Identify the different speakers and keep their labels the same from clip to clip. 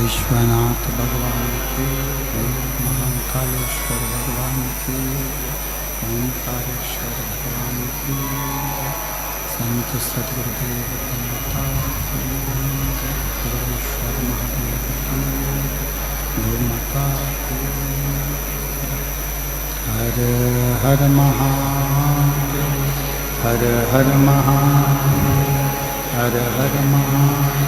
Speaker 1: विश्वनाथ भगवान की, महाकालेश्वर भगवान की, ओंकारेश्वर भगवान की, संत सद्गुरुदेव माता की, गुरुश्वर महादेव की, गौ माता की। हर हर महादेव, हर हर महादेव, हर हर महादेव।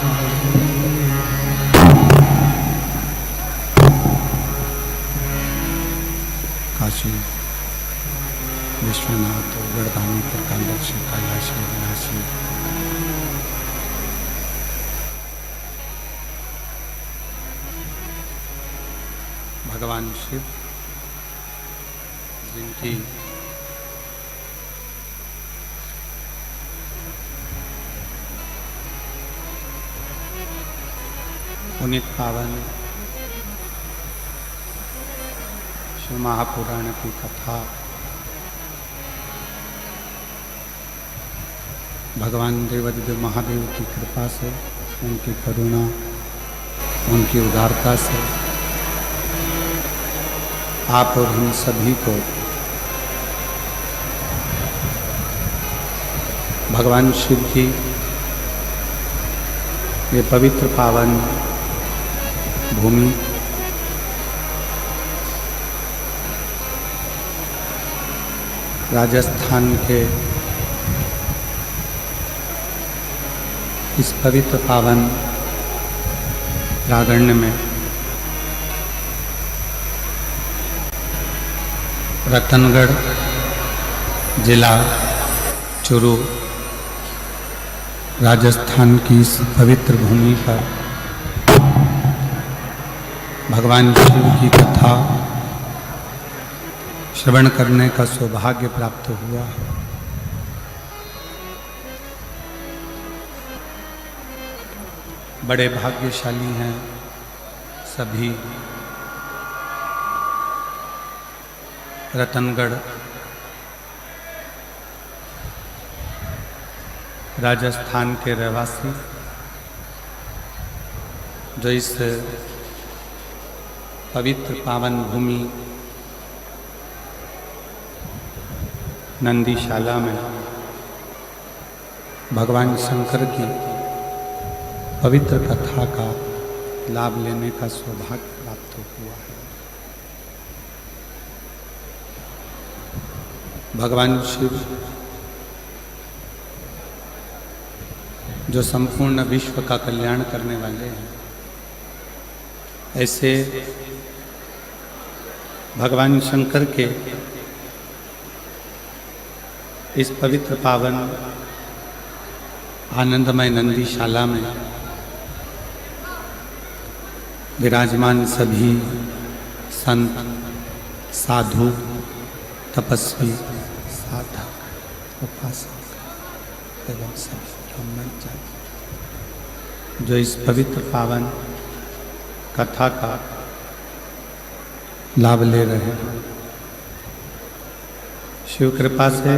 Speaker 1: काशी विश्वनाथ गढ़धामी प्रकांडक्षी कैलाशी विनाशी भगवान शिव जिनकी पुनीत पावन शिव महापुराण की कथा भगवान देवाधिदेव महादेव की कृपा से, उनकी करुणा, उनकी उदारता से आप और हम सभी को भगवान शिव की ये पवित्र पावन भूमि राजस्थान के इस पवित्र पावन प्रांगण में रतनगढ़ जिला चुरू राजस्थान की इस पवित्र भूमि पर भगवान शिव की कथा श्रवण करने का सौभाग्य प्राप्त हुआ। बड़े भाग्यशाली हैं सभी रतनगढ़ राजस्थान के रहवासी जो इस पवित्र पावन भूमि नंदीशाला में भगवान शंकर की पवित्र कथा का लाभ लेने का सौभाग्य प्राप्त हुआ है। भगवान शिव जो संपूर्ण विश्व का कल्याण करने वाले हैं, ऐसे भगवान शंकर के इस पवित्र पावन आनंदमय नंदीशाला में विराजमान सभी संत, साधु, तपस्वी, साधक, उपासक एवं सभी ब्राह्मण जाति जो इस पवित्र पावन कथा का लाभ ले रहे हैं, शिव कृपा से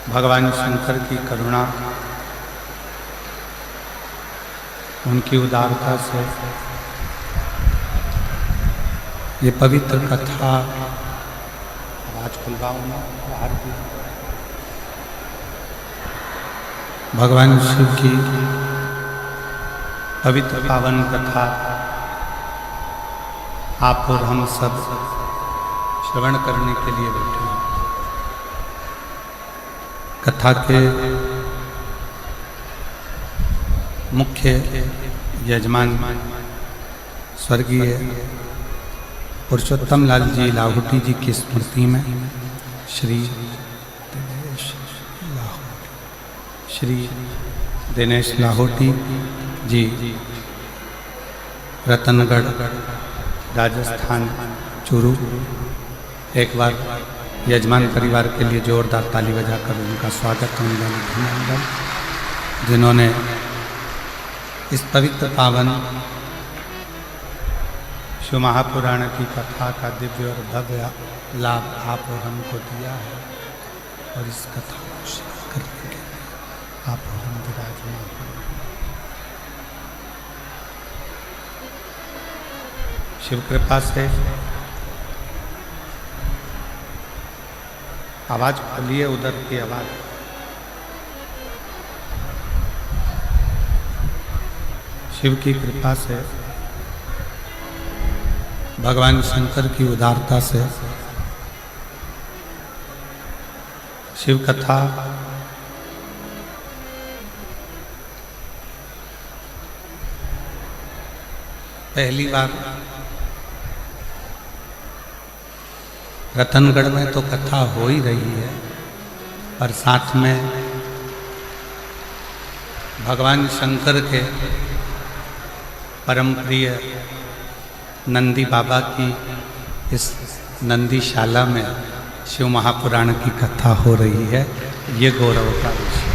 Speaker 1: भगवान शंकर की करुणा, उनकी उदारता से ये पवित्र कथा आवाज खुलवाऊँ ना बाहर की, भगवान शिव की पवित्र पावन कथा आप और हम सब श्रवण करने के लिए बैठे हैं। कथा के मुख्य यजमान स्वर्गीय पुरुषोत्तम लाल जी लाहौटी जी की स्मृति में श्री दिनेश लाहौटी जी रतनगढ़ राजस्थान चुरू, एक बार यजमान परिवार के लिए जोरदार ताली बजाकर उनका स्वागत अभिनंदन, जिन्होंने इस पवित्र पावन शिव महापुराण की कथा का दिव्य और भव्य लाभ आप और हमको दिया है, और इस कथा को श्रवण करने के लिए आप और हम विराजमान हैं। शिव कृपा से आवाज खोलिए, उधर की आवाज। शिव की कृपा से, भगवान शंकर की उदारता से शिव कथा पहली बार रतनगढ़ में तो कथा हो ही रही है, पर साथ में भगवान शंकर के परम प्रिय नंदी बाबा की इस नंदीशाला में शिव महापुराण की कथा हो रही है। ये गौरव का विषय।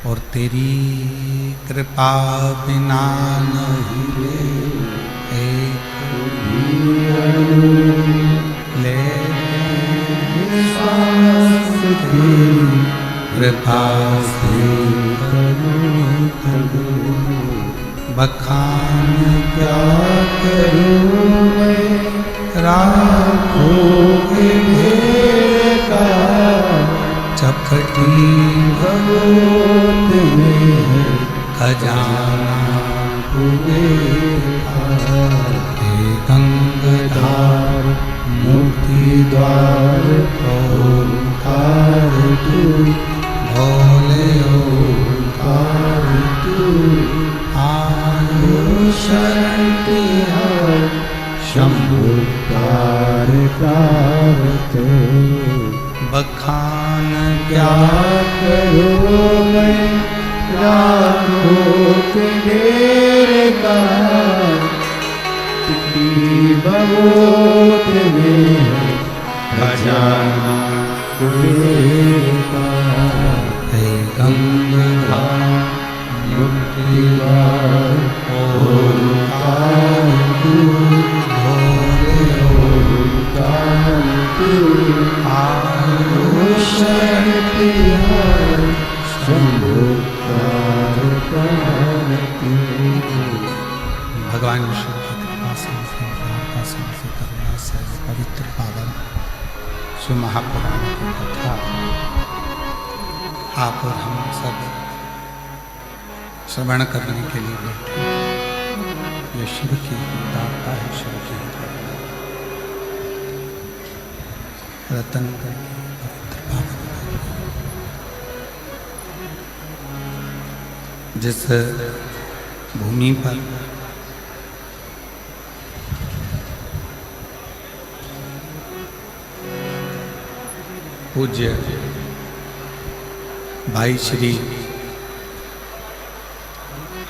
Speaker 1: और तेरी कृपा बिना नहीं ले कृपा से बखान क्या करूं मैं, राखो भगवत में है खजाना पूरे हे गंगाधार मुक्ति द्वार ओंकार तू भोले ओंकार तू आयो शरण तिहार शंभु तार तारते बखान क्या करूँ मैं रामों के ढेर का भगवत में खजाना कुबेर का हे गंगाधार मुक्ति द्वार ओंकार तू भोले ओंकार तू आयो शरण तिहार शंभु तार तारते। भगवान विष्णु की कृपा से करुणा से पवित्र पावन शिव महापुराण की कथा आप और हम सब श्रवण करने के लिए बैठे। ये शिव की दाता है, शिव की रतन की पवित्र पावन जिस भूमि पर पूज्य भाई श्री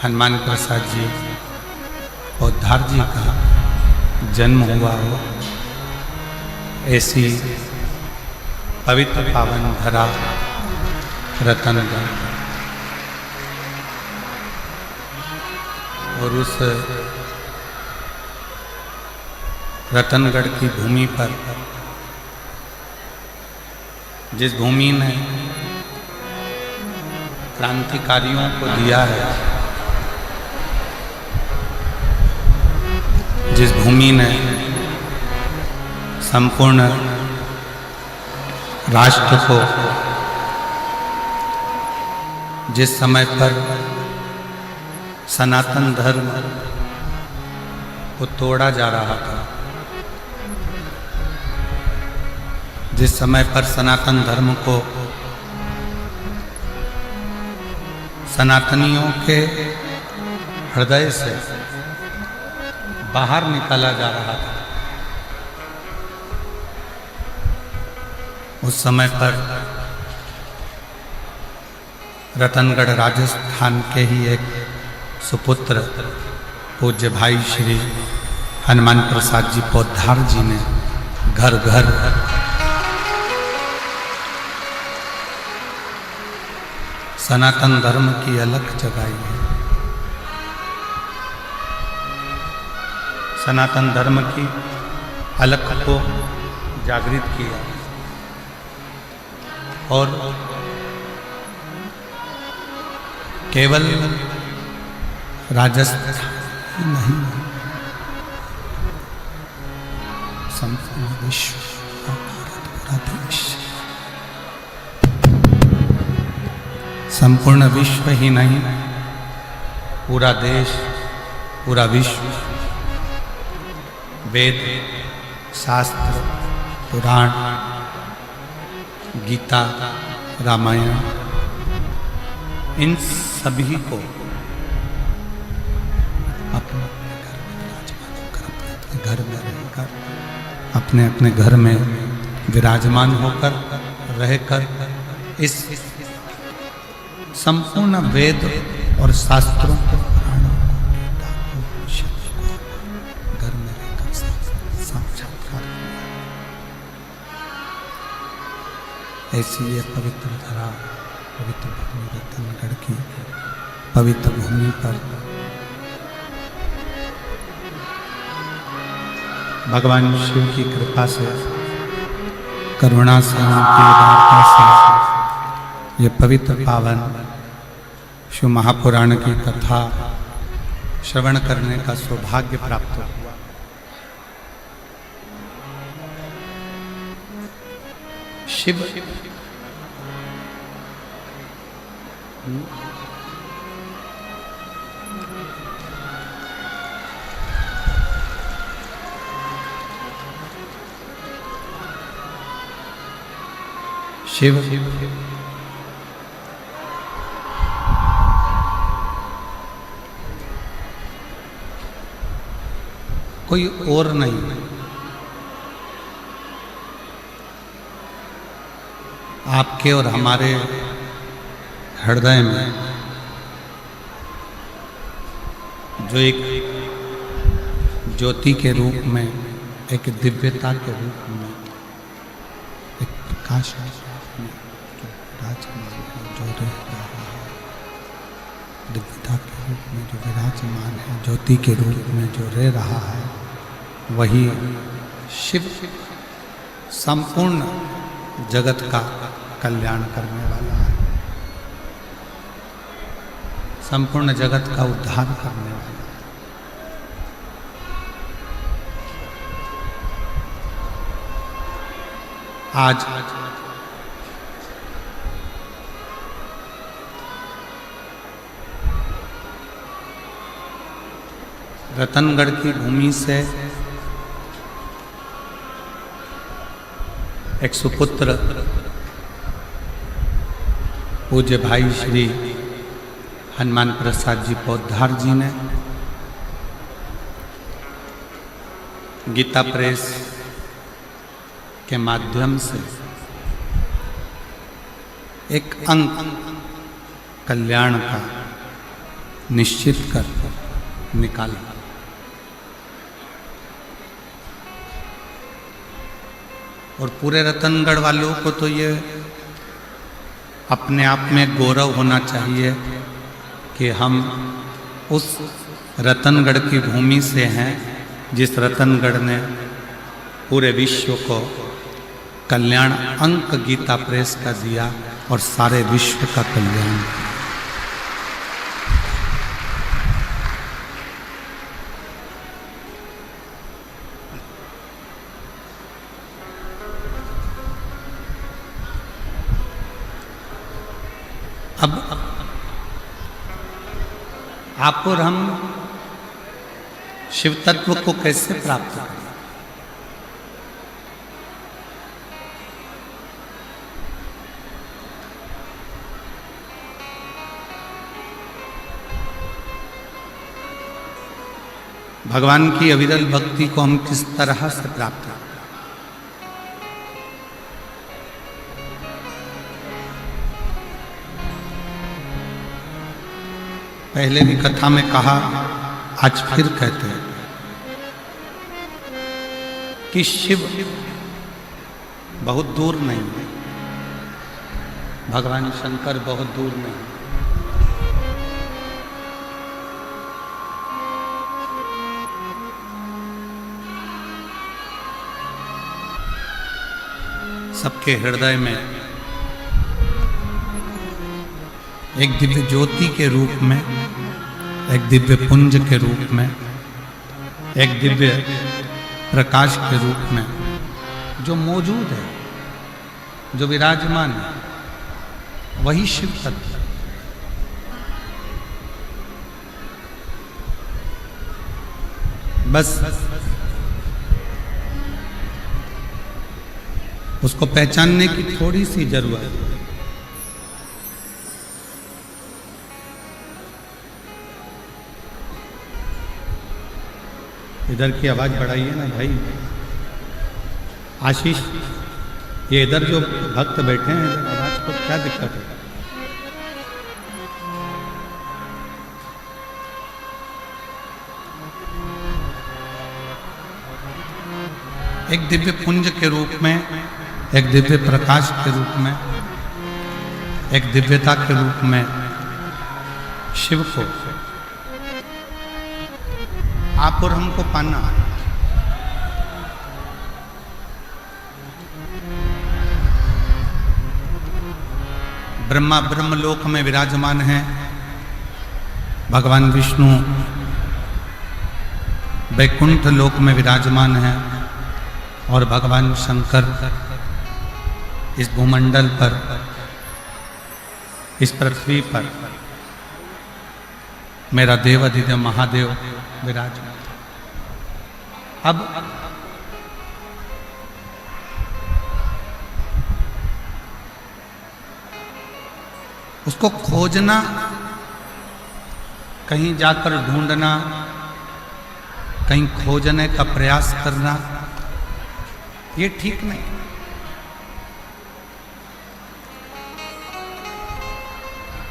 Speaker 1: हनुमान प्रसाद जी पौधार जी का जन्म हुआ हो, ऐसी पवित्र पावन धरा रतनगढ़ और उस रतनगढ़ की भूमि पर जिस भूमि ने क्रांतिकारियों को दिया है, जिस भूमि ने संपूर्ण राष्ट्र को जिस समय पर सनातन धर्म को तोड़ा जा रहा था, जिस समय पर सनातन धर्म को सनातनियों के हृदय से बाहर निकाला जा रहा था, उस समय पर रतनगढ़ राजस्थान के ही एक सुपुत्र पूज्य भाई श्री हनुमान प्रसाद जी पौधार जी ने घर घर सनातन धर्म की अलख जगाई है। सनातन धर्म की अलख को जागृत किया और केवल राजस्थान नहीं, संपूर्ण विश्व और भारत पूरा देश, संपूर्ण विश्व ही नहीं, पूरा देश, पूरा विश्व वेद, शास्त्र, पुराण, गीता, रामायण, इन सभी को अपने घर में रहकर, अपने अपने घर में विराजमान होकर रहकर इस संपूर्ण वेद और शास्त्रों को, पुराणों को, गीता को, शिव को घर में रहकर साक्षात्कार। ऐसी ये पवित्र धरा, पवित्र भूमि रतनगढ़ की पवित्र भूमि पर भगवान शिव की कृपा से, करुणा से, उनकी वार्ता से ये पवित्र पावन शिव महापुराण की कथा श्रवण करने का सौभाग्य प्राप्त हुआ। शिव शिव कोई और नहीं, आपके और हमारे हृदय में जो एक ज्योति के रूप में, एक दिव्यता के रूप में, एक प्रकाश के रूप में जो विराजमान है, जो रह रहा है, दिव्यता के रूप में जो विराजमान है, ज्योति के रूप में जो रह रहा है, वही शिव संपूर्ण जगत का कल्याण करने वाला है, संपूर्ण जगत का उद्धार करने वाला है। आज रतनगढ़ की भूमि से एक सुपुत्र पूज्य भाई श्री हनुमान प्रसाद जी पौधार जी ने गीता प्रेस के माध्यम से एक अंक कल्याण का निश्चित कर निकाला। और पूरे रतनगढ़ वालों को तो ये अपने आप में गौरव होना चाहिए कि हम उस रतनगढ़ की भूमि से हैं जिस रतनगढ़ ने पूरे विश्व को कल्याण अंक गीता प्रेस का दिया और सारे विश्व का कल्याण। अब आप और हम शिव तत्व को कैसे प्राप्त करें? भगवान की अविरल भक्ति को हम किस तरह से प्राप्त करें? पहले भी कथा में कहा, आज फिर कहते हैं कि शिव बहुत दूर नहीं है, भगवान शंकर बहुत दूर नहीं। सबके हृदय में एक दिव्य ज्योति के रूप में, एक दिव्य पुंज के रूप में, एक दिव्य प्रकाश के रूप में जो मौजूद है, जो विराजमान है, वही शिव तत्व है। बस उसको पहचानने की थोड़ी सी जरूरत है। इधर की आवाज बढ़ाइए ना भाई। आशीष, ये इधर जो भक्त बैठे हैं, इधर आवाज को क्या दिक्कत है? एक दिव्य पुंज के रूप में, एक दिव्य प्रकाश के रूप में, एक दिव्यता के रूप में शिव को आप और हमको पाना है। ब्रह्मा ब्रह्मलोक में विराजमान है, भगवान विष्णु वैकुंठ लोक में विराजमान है और भगवान शंकर इस भूमंडल पर इस पृथ्वी पर मेरा देव अधिदेव महादेव विराजमान। अब उसको खोजना, कहीं जाकर ढूंढना, कहीं खोजने का प्रयास करना, ये ठीक नहीं।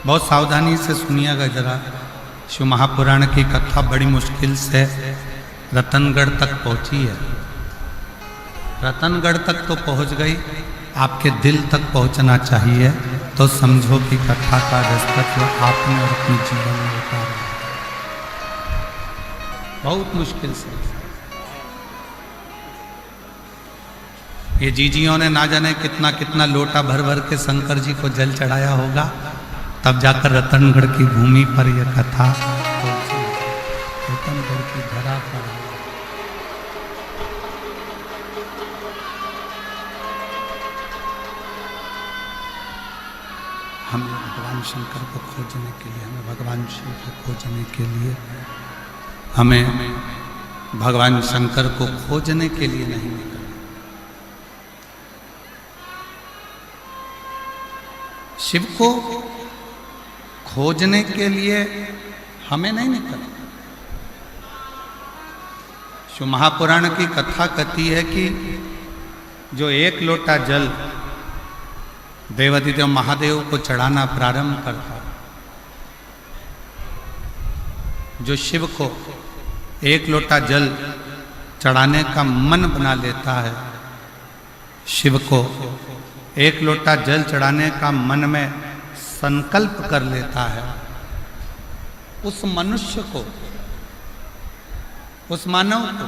Speaker 1: बहुत सावधानी से सुनिएगा जरा। शिव महापुराण की कथा बड़ी मुश्किल से रतनगढ़ तक पहुंची है। रतनगढ़ तक तो पहुंच गई, आपके दिल तक पहुंचना चाहिए, तो समझो कि कथा का दस्तक आपने और अपने जीवन में उतारा। बहुत मुश्किल से ये जीजियों ने ना जाने कितना कितना लोटा भर भर के शंकर जी को जल चढ़ाया होगा, तब जाकर रतनगढ़ की भूमि पर यह कथा पहुंची। रतनगढ़ की धरा पर हमें भगवान शंकर को खोजने के लिए, हमें भगवान शिव को खोजने के लिए, हमें भगवान शंकर को खोजने के लिए नहीं निकलना। शिव को खोजने के लिए हमें नहीं निकलना। शिव महापुराण की कथा कहती है कि जो एक लोटा जल देवाधिदेव महादेव को चढ़ाना प्रारंभ करता, जो शिव को एक लोटा जल चढ़ाने का मन बना लेता है, शिव को एक लोटा जल चढ़ाने का मन में संकल्प कर लेता है, उस मनुष्य को, उस मानव को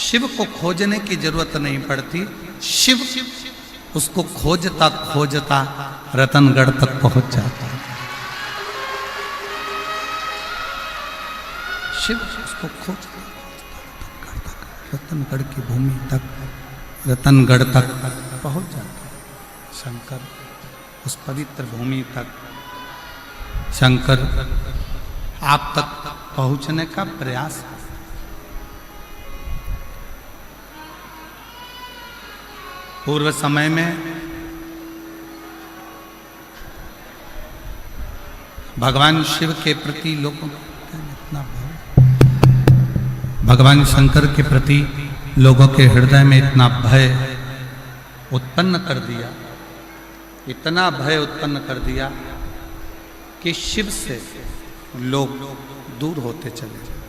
Speaker 1: शिव को खोजने की जरूरत नहीं पड़ती। शिव उसको खोजता खोजता रतनगढ़ तक पहुंच जाता है। शिव उसको खोजता रतनगढ़ की भूमि तक, रतनगढ़ तक पहुंच जाता है। शंकर उस पवित्र भूमि तक, शंकर आप तक पहुंचने का प्रयास है। पूर्व समय में भगवान शिव के प्रति लोगों का इतना भय, भगवान शंकर के प्रति लोगों के हृदय में इतना भय उत्पन्न कर दिया, इतना भय उत्पन्न कर दिया कि शिव से लोग दूर होते चले गए।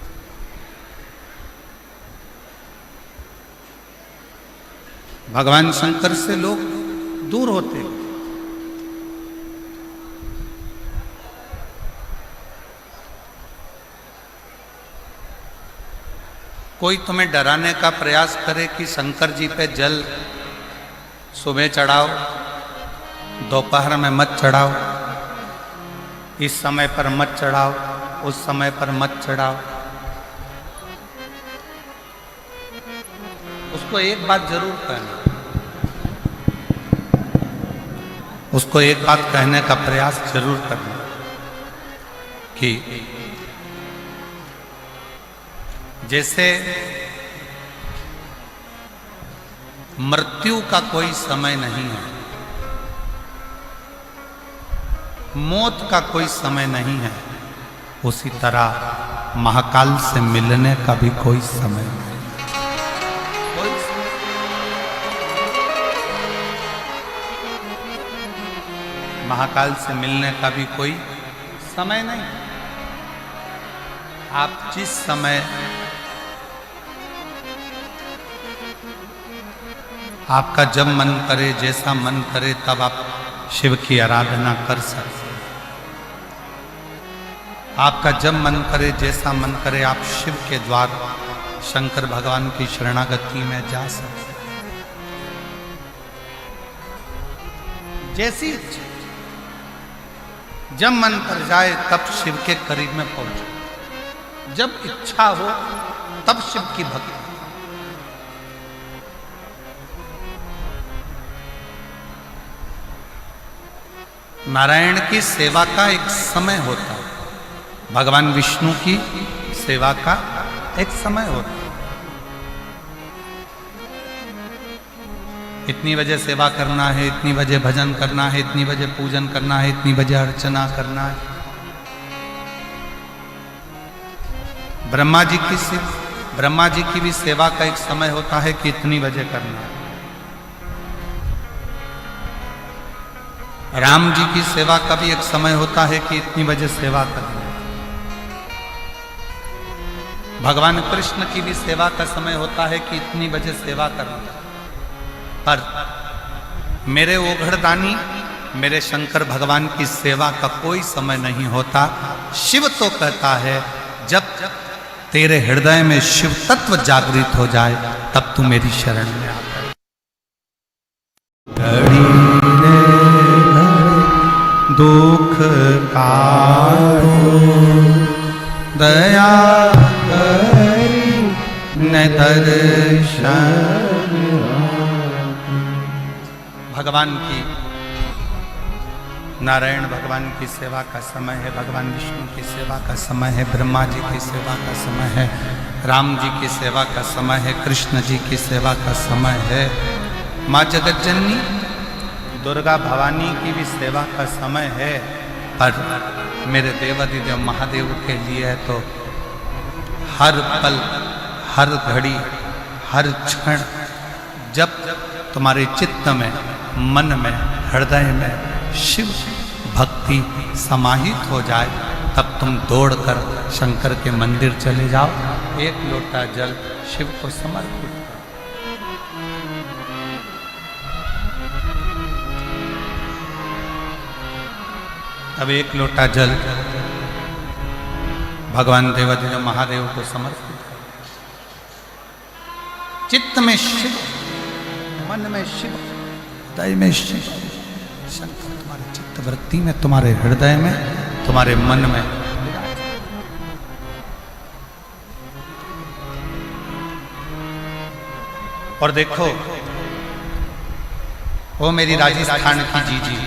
Speaker 1: भगवान शंकर से लोग दूर होते गए। कोई तुम्हें डराने का प्रयास करे कि शंकर जी पे जल सुबह चढ़ाओ, दोपहर में मत चढ़ाओ, इस समय पर मत चढ़ाओ, उस समय पर मत चढ़ाओ, उसको एक बात जरूर कहना, उसको एक बात कहने का प्रयास जरूर करना कि जैसे मृत्यु का कोई समय नहीं है, मौत का कोई समय नहीं है, उसी तरह महाकाल से मिलने का भी कोई समय नहीं। महाकाल से मिलने का भी कोई समय नहीं। आप जिस समय आपका जब मन करे, जैसा मन करे, तब आप शिव की आराधना कर सकते हैं। आपका जब मन करे, जैसा मन करे, आप शिव के द्वार शंकर भगवान की शरणागति में जा सकते हैं। जैसी इच्छा, जब मन कर जाए तब शिव के करीब में पहुंचो, जब इच्छा हो तब शिव की भक्ति। नारायण की सेवा का एक समय होता है, भगवान विष्णु की सेवा का एक समय होता है। इतनी बजे सेवा करना है, इतनी बजे भजन करना है, इतनी बजे पूजन करना है, इतनी बजे अर्चना करना है। ब्रह्मा जी की भी सेवा का एक समय होता है कि इतनी बजे करना है। राम जी की सेवा का भी एक समय होता है कि इतनी बजे सेवा करना है। भगवान कृष्ण की भी सेवा का समय होता है कि इतनी बजे सेवा करना है। पर मेरे ओघड़दानी, मेरे शंकर भगवान की सेवा का कोई समय नहीं होता। शिव तो कहता है जब तेरे हृदय में शिव तत्व जागृत हो जाए तब तू मेरी शरण में आ। दुख काटो दया करी न दर्शन। भगवान की, नारायण भगवान की सेवा का समय है, भगवान विष्णु की सेवा का समय है, ब्रह्मा जी की सेवा का समय है, राम जी की सेवा का समय है, कृष्ण जी की सेवा का समय है, माँ जगत जननी दुर्गा भवानी की भी सेवा का समय है। पर मेरे देवादिदेव महादेव के लिए है तो हर पल, हर घड़ी, हर क्षण जब तुम्हारे चित्त में, मन में, हृदय में शिव भक्ति समाहित हो जाए तब तुम दौड़कर शंकर के मंदिर चले जाओ, एक लोटा जल शिव को समर्पित। अब एक लोटा जल भगवान देवादिदेव महादेव को समर्पित। चित्त में शिव, मन में शिव, हृदय में शिव। शंकर तुम्हारे चित्त वृत्ति में, तुम्हारे हृदय में, तुम्हारे मन में। और देखो वो मेरी राजस्थान की जीजी,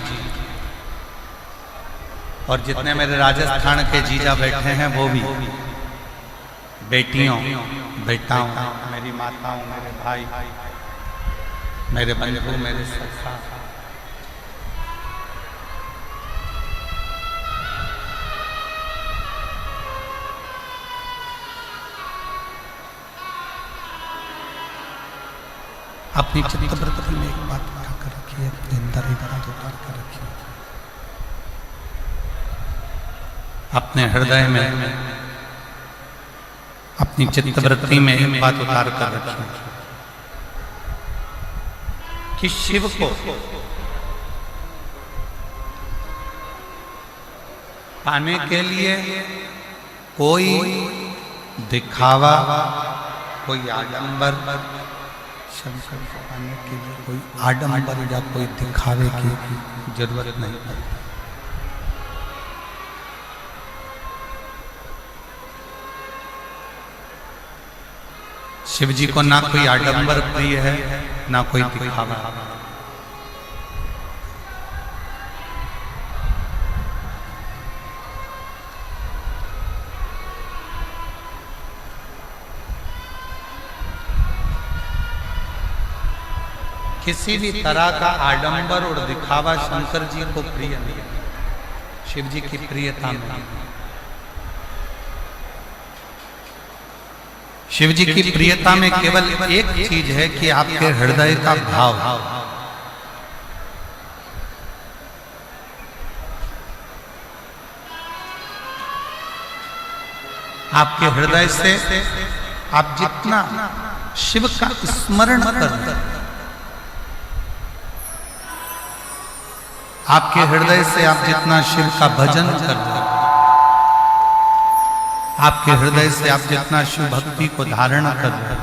Speaker 1: और जितने मेरे राजस्थान के जीजा बैठे हैं वो भी बेटियों, बेटाओं, मेरी माताओं, मेरे भाई, मेरे बंधु, मेरे सखा। अपनी चित्तवृत्ति में एक बात उठाकर रखिए, अपने अंदर एक बात उतार कर रखिए, अपने हृदय में, अपनी चित्तवृत्ति में एक बात उतार कर रखिए कि शिव को पाने के लिए कोई दिखावा, कोई आडंबर, शंकर को पाने के लिए कोई आडंबर या कोई दिखावे की जरूरत नहीं पड़ती। शिव जी को ना कोई आडंबर प्रिय है, ना कोई दिखावा। किसी भी तरह का आडंबर और दिखावा शंकर जी को प्रिय नहीं है, शिव जी की प्रियता में। शिव जी की प्रियता में केवल एक चीज है कि आपके हृदय का भाव। आपके हृदय से आप जितना शिव का स्मरण करते हैं, आपके हृदय से आप जितना शिव का भजन करते हैं, आपके हृदय से आप जितना शिव भक्ति को धारण कर रहे हैं,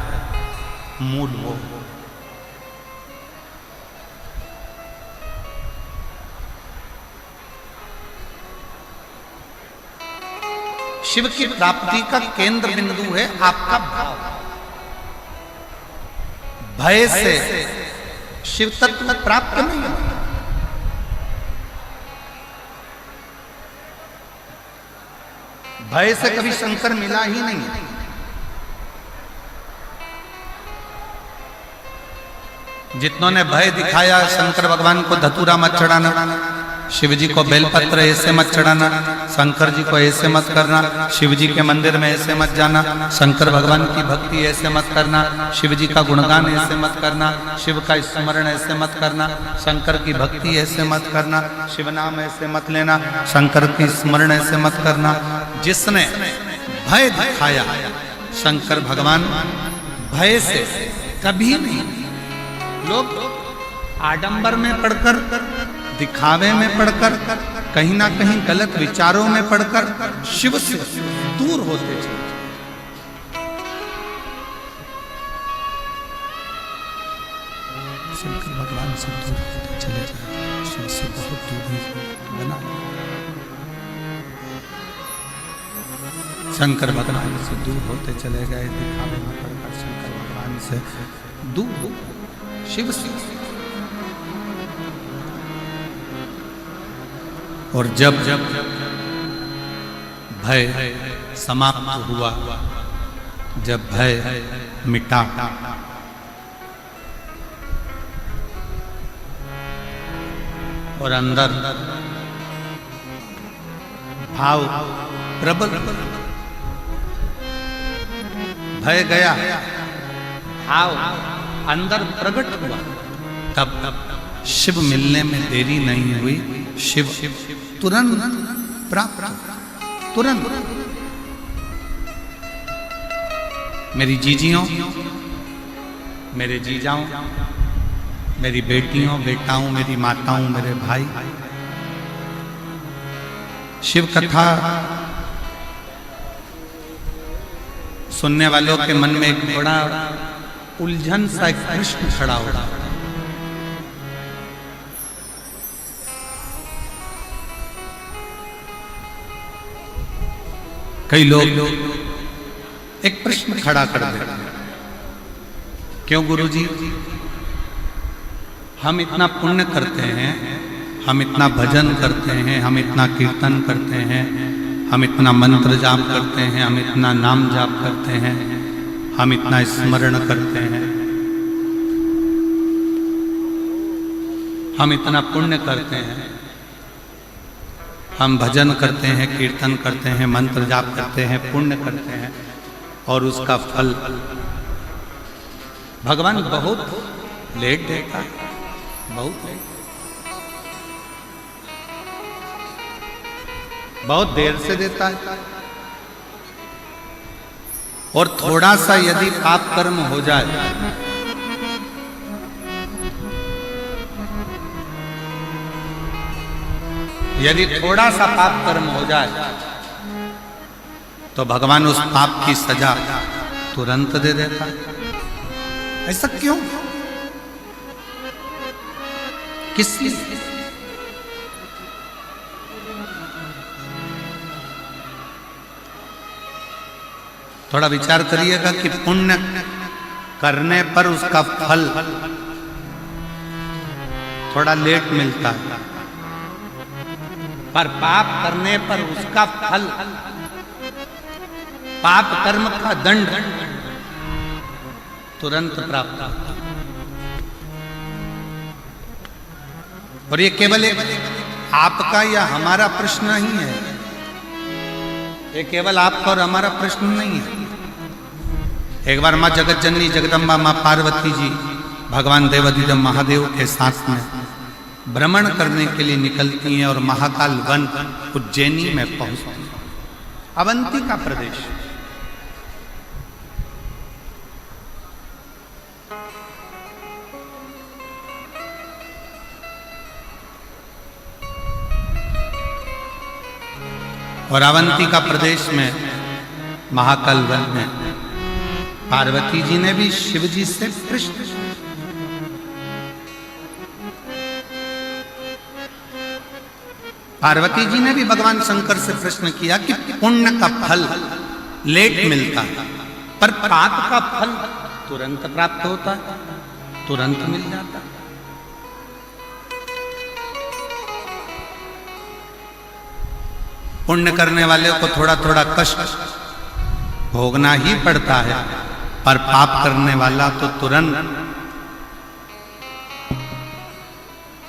Speaker 1: मूल वो। शिव की प्राप्ति का केंद्र बिंदु है आपका भाव। भय से शिव तत्व प्राप्त नहीं होता। भय से कभी शंकर मिला ही नहीं है। जितनों ने भय दिखाया शंकर भगवान को धतूरा मत चढ़ाना, शिव जी को बेलपत्र ऐसे मत चढ़ाना, शंकर जी को ऐसे मत करना, शिव जी के मंदिर में ऐसे मत जाना, शंकर भगवान की भक्ति ऐसे मत करना, शिव जी का गुणगान ऐसे मत करना, शिव का स्मरण ऐसे मत करना, शंकर की भक्ति ऐसे मत करना, शिव नाम ऐसे मत लेना, शंकर की स्मरण ऐसे मत करना। जिसने भय दिखाया शंकर भगवान भय से कभी नहीं। लोग आडंबर में पढ़कर, दिखावे में पढ़कर, कहीं ना कहीं गलत विचारों में पढ़कर शिव से दूर होते चले। शंकर भगवान से दूर होते चले जाए, शिव से बहुत दूरी बना। शंकर भगवान से दूर होते चले गए, दिखावे में पढ़कर शंकर भगवान से दूर, शिव से। और जब भय समाप्त हुआ, जब भय मिटा, और अंदर भाव प्रबल, भय गया, भाव अंदर प्रकट हुआ, तब शिव मिलने में देरी नहीं हुई। शिव तुरंत प्राप्त, तुरंत। मेरी जीजियों, मेरे जीजाओं, मेरी बेटियों, बेटाओं, मेरी माताओं, मेरे भाई, शिव कथा सुनने वालों के मन में एक बड़ा उलझन सा एक प्रश्न खड़ा हो रहा है। कई लोग एक प्रश्न खड़ा कर देते हैं, क्यों गुरुजी हम इतना पुण्य करते हैं, हम इतना भजन करते हैं, हम इतना कीर्तन करते हैं, हम इतना मंत्र जाप करते हैं, हम इतना नाम जाप करते हैं, हम इतना स्मरण करते हैं, हम इतना पुण्य करते हैं, हम भजन करते हैं, कीर्तन करते हैं, मंत्र जाप करते हैं, पुण्य करते हैं, और उसका फल भगवान बहुत लेट देता है, बहुत लेट, बहुत देर से देता है। और थोड़ा सा यदि पाप कर्म हो जाए, यदि थोड़ा सा पाप कर्म हो जाए, तो भगवान उस पाप की सजा तुरंत दे देता है। ऐसा क्यों? किस लिए? थोड़ा विचार करिएगा कि पुण्य करने पर उसका फल थोड़ा लेट मिलता है, पर पाप करने पर उसका फल, पाप कर्म का दंड तुरंत प्राप्त होता है। और ये केवल एक आपका या हमारा प्रश्न नहीं है, ये केवल आपका और हमारा प्रश्न नहीं है। एक बार माँ जगत जननी जगदम्बा माँ पार्वती जी भगवान देवाधिदेव महादेव के साथ में भ्रमण करने के लिए निकलती हैं और महाकाल वन उज्जैनी में पहुंचती हैं, अवंती का प्रदेश। और अवंती का प्रदेश में महाकाल वन में पार्वती जी ने भी शिव जी से प्रश्न, पार्वती जी ने भी भगवान शंकर से प्रश्न किया कि पुण्य का फल लेट मिलता है, पर पाप का फल तुरंत प्राप्त होता है, तुरंत मिल जाता है। पुण्य करने वाले को थोड़ा थोड़ा कष्ट भोगना ही पड़ता है, पर पाप करने वाला तो तुरंत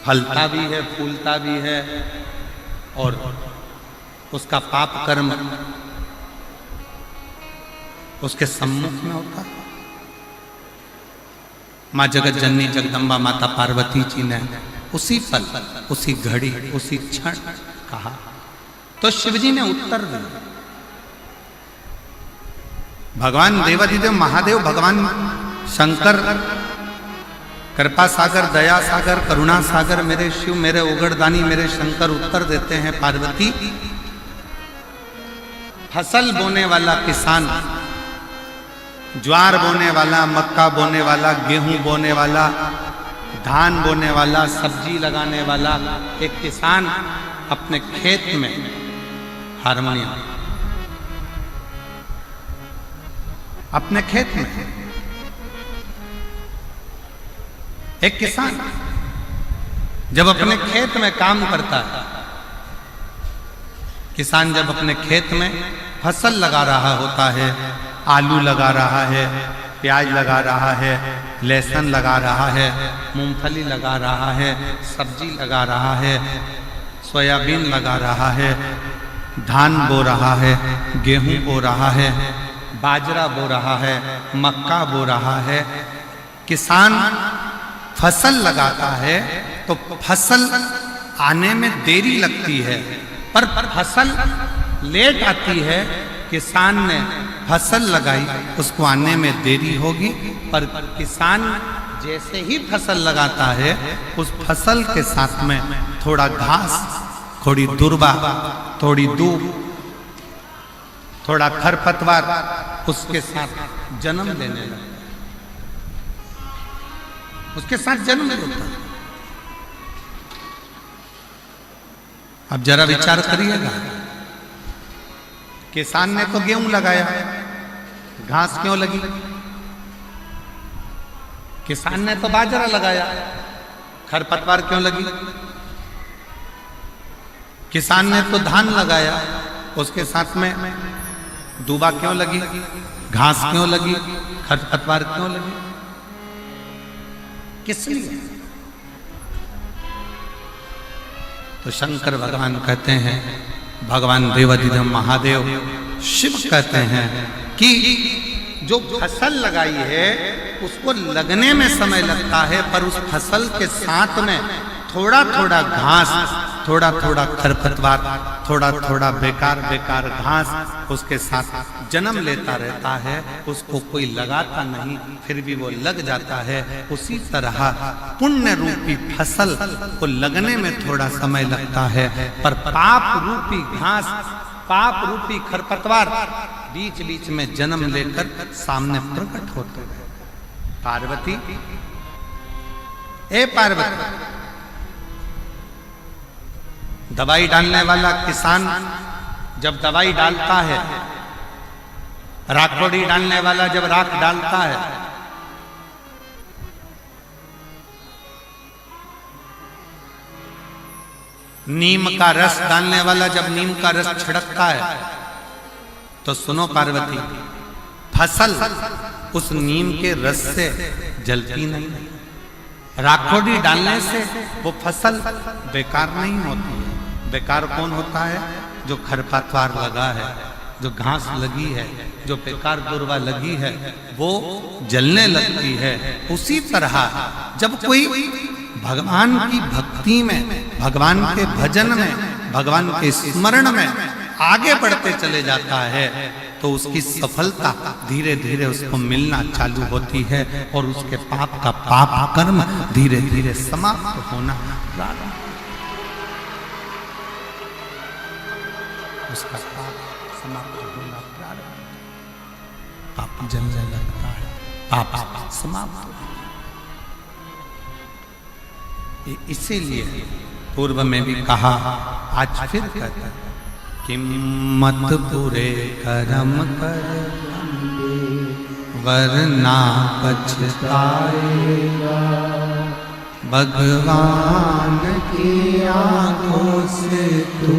Speaker 1: फलता भी है, फूलता भी है और उसका पाप कर्म उसके सम्मुख में होता है। माँ जगत जननी जगदम्बा माता पार्वती जी ने उसी पल, उसी घड़ी, उसी क्षण कहा तो शिव जी ने उत्तर दिया। भगवान देवाधिदेव महादेव, भगवान शंकर, कृपा सागर, दया सागर, करुणा सागर, मेरे शिव, मेरे उगड़दानी, मेरे शंकर उत्तर देते हैं, पार्वती फसल बोने वाला किसान, ज्वार बोने वाला, मक्का बोने वाला, गेहूं बोने वाला, धान बोने वाला, सब्जी लगाने वाला एक किसान अपने खेत में हारमोनियम, अपने खेत में एक किसान जब अपने खेत में काम करता है, किसान जब अपने खेत में फसल लगा रहा होता है, आलू लगा रहा है, प्याज लगा रहा है, लहसुन लगा रहा है, मूंगफली लगा रहा है, सब्जी लगा रहा है, सोयाबीन लगा रहा है, धान बो रहा है, गेहूं बो रहा है, बाजरा बो रहा है, मक्का बो रहा है। किसान फसल लगाता है तो फसल आने में देरी लगती है, पर फसल लेट आती है। किसान ने फसल लगाई, उसको आने में देरी होगी, पर किसान जैसे ही फसल लगाता है उस फसल के साथ में थोड़ा घास, थोड़ी दुर्बा, थोड़ी दूब, थोड़ा खरपतवार उसके साथ जन्म लेने लगता, उसके साथ जन्म लेता। अब जरा विचार करिएगा, किसान ने तो गेहूं लगाया, घास क्यों लगी? किसान ने तो बाजरा लगाया, खरपतवार क्यों लगी? किसान ने तो धान लगाया, उसके साथ में दूबा क्यों लगी? घास क्यों लगी? खरपतवार क्यों लगी? किस लिए? तो शंकर भगवान कहते हैं, भगवान देवाधिदेव महादेव शिव कहते हैं कि जो फसल लगाई है उसको लगने में समय लगता है, पर उस फसल के साथ में थोड़ा थोड़ा घास, थोड़ा थोड़ा खरपतवार, थोड़ा थोड़ा बेकार बेकार घास उसके साथ जन्म लेता रहता है। उसको कोई लगाता नहीं, फिर भी वो लग जाता है। उसी तरह पुण्य रूपी फसल को लगने में थोड़ा समय लगता है, पर पाप रूपी घास, पाप रूपी खरपतवार बीच बीच में जन्म लेकर सामने प्रकट होते हैं। पार्वती, ए पार्वती, दवाई डालने वाला किसान जब दवाई डालता है, राखोड़ी डालने वाला जब राख डालता है, नीम का रस डालने वाला जब नीम का रस छिड़कता है, तो सुनो पार्वती, फसल उस नीम के रस से जलती नहीं, राखोड़ी डालने से वो फसल बेकार नहीं होती है। बेकार कौन होता है? जो खरपतवार लगा है, जो घास लगी है, जो बेकार दुर्वा लगी है, वो जलने लगती है। उसी तरह जब कोई भगवान की भक्ति में, भगवान के भजन में, भगवान के स्मरण में आगे बढ़ते चले जाता है, तो उसकी सफलता धीरे धीरे उसको मिलना चालू होती है और उसके पाप का पाप कर्म धीरे धीरे समाप्त होना प्रारंभ, उसका पाप समाप्त होना प्रारंभ, पाप जलने लगता है, पाप समाप्त होता है। इसीलिए पूर्व में भी कहा, आज फिर कहता है कि मत बुरे कर्म कर वरना पछताएगा, भगवान की आंखों से तू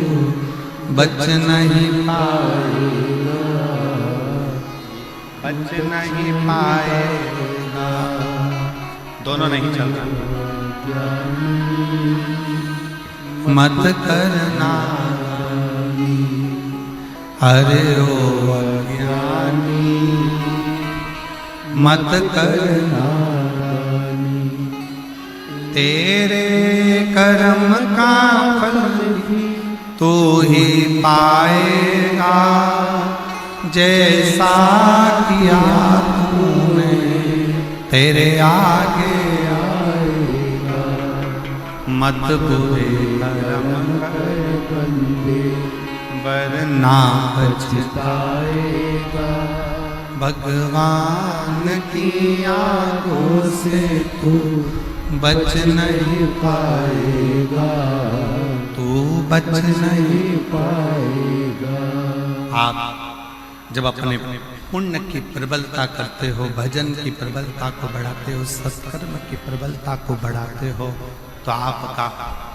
Speaker 1: बच नहीं पाएगा, बच नहीं पाएगा। दोनों नहीं चल रहा। मत करना अरे ओ अज्ञानी, मत करना तेरे कर्म का फल तू ही पाएगा, जैसा किया तूने तेरे आगे आएगा। मत बुरे कर्म कर बंदे वरना पछताएगा, भगवान की आंखों से तू बच नहीं पाएगा, तू बच नहीं पाएगा। आप जब अपने पुण्य की प्रबलता करते हो, भजन की प्रबलता को बढ़ाते हो, सत्कर्म की प्रबलता को बढ़ाते हो, तो आपका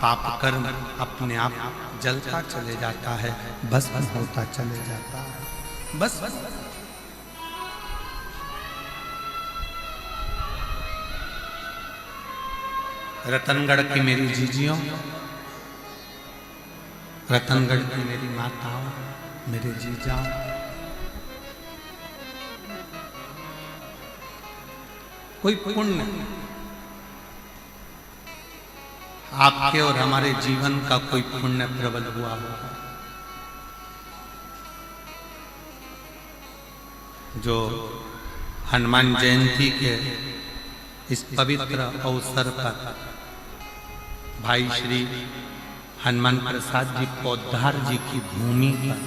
Speaker 1: पाप कर्म अपने आप जलता चले जाता है, भस्म होता चले जाता है। बस रतनगढ़ की मेरी जीजियों, रतनगढ़ की मेरी माताओं, मेरे जीजाओं, कोई पुण्य आपके और हमारे जीवन का कोई पुण्य प्रबल हुआ होगा, जो हनुमान जयंती के इस पवित्र अवसर पर भाई श्री हनुमान प्रसाद जी पौधार जी की भूमि पर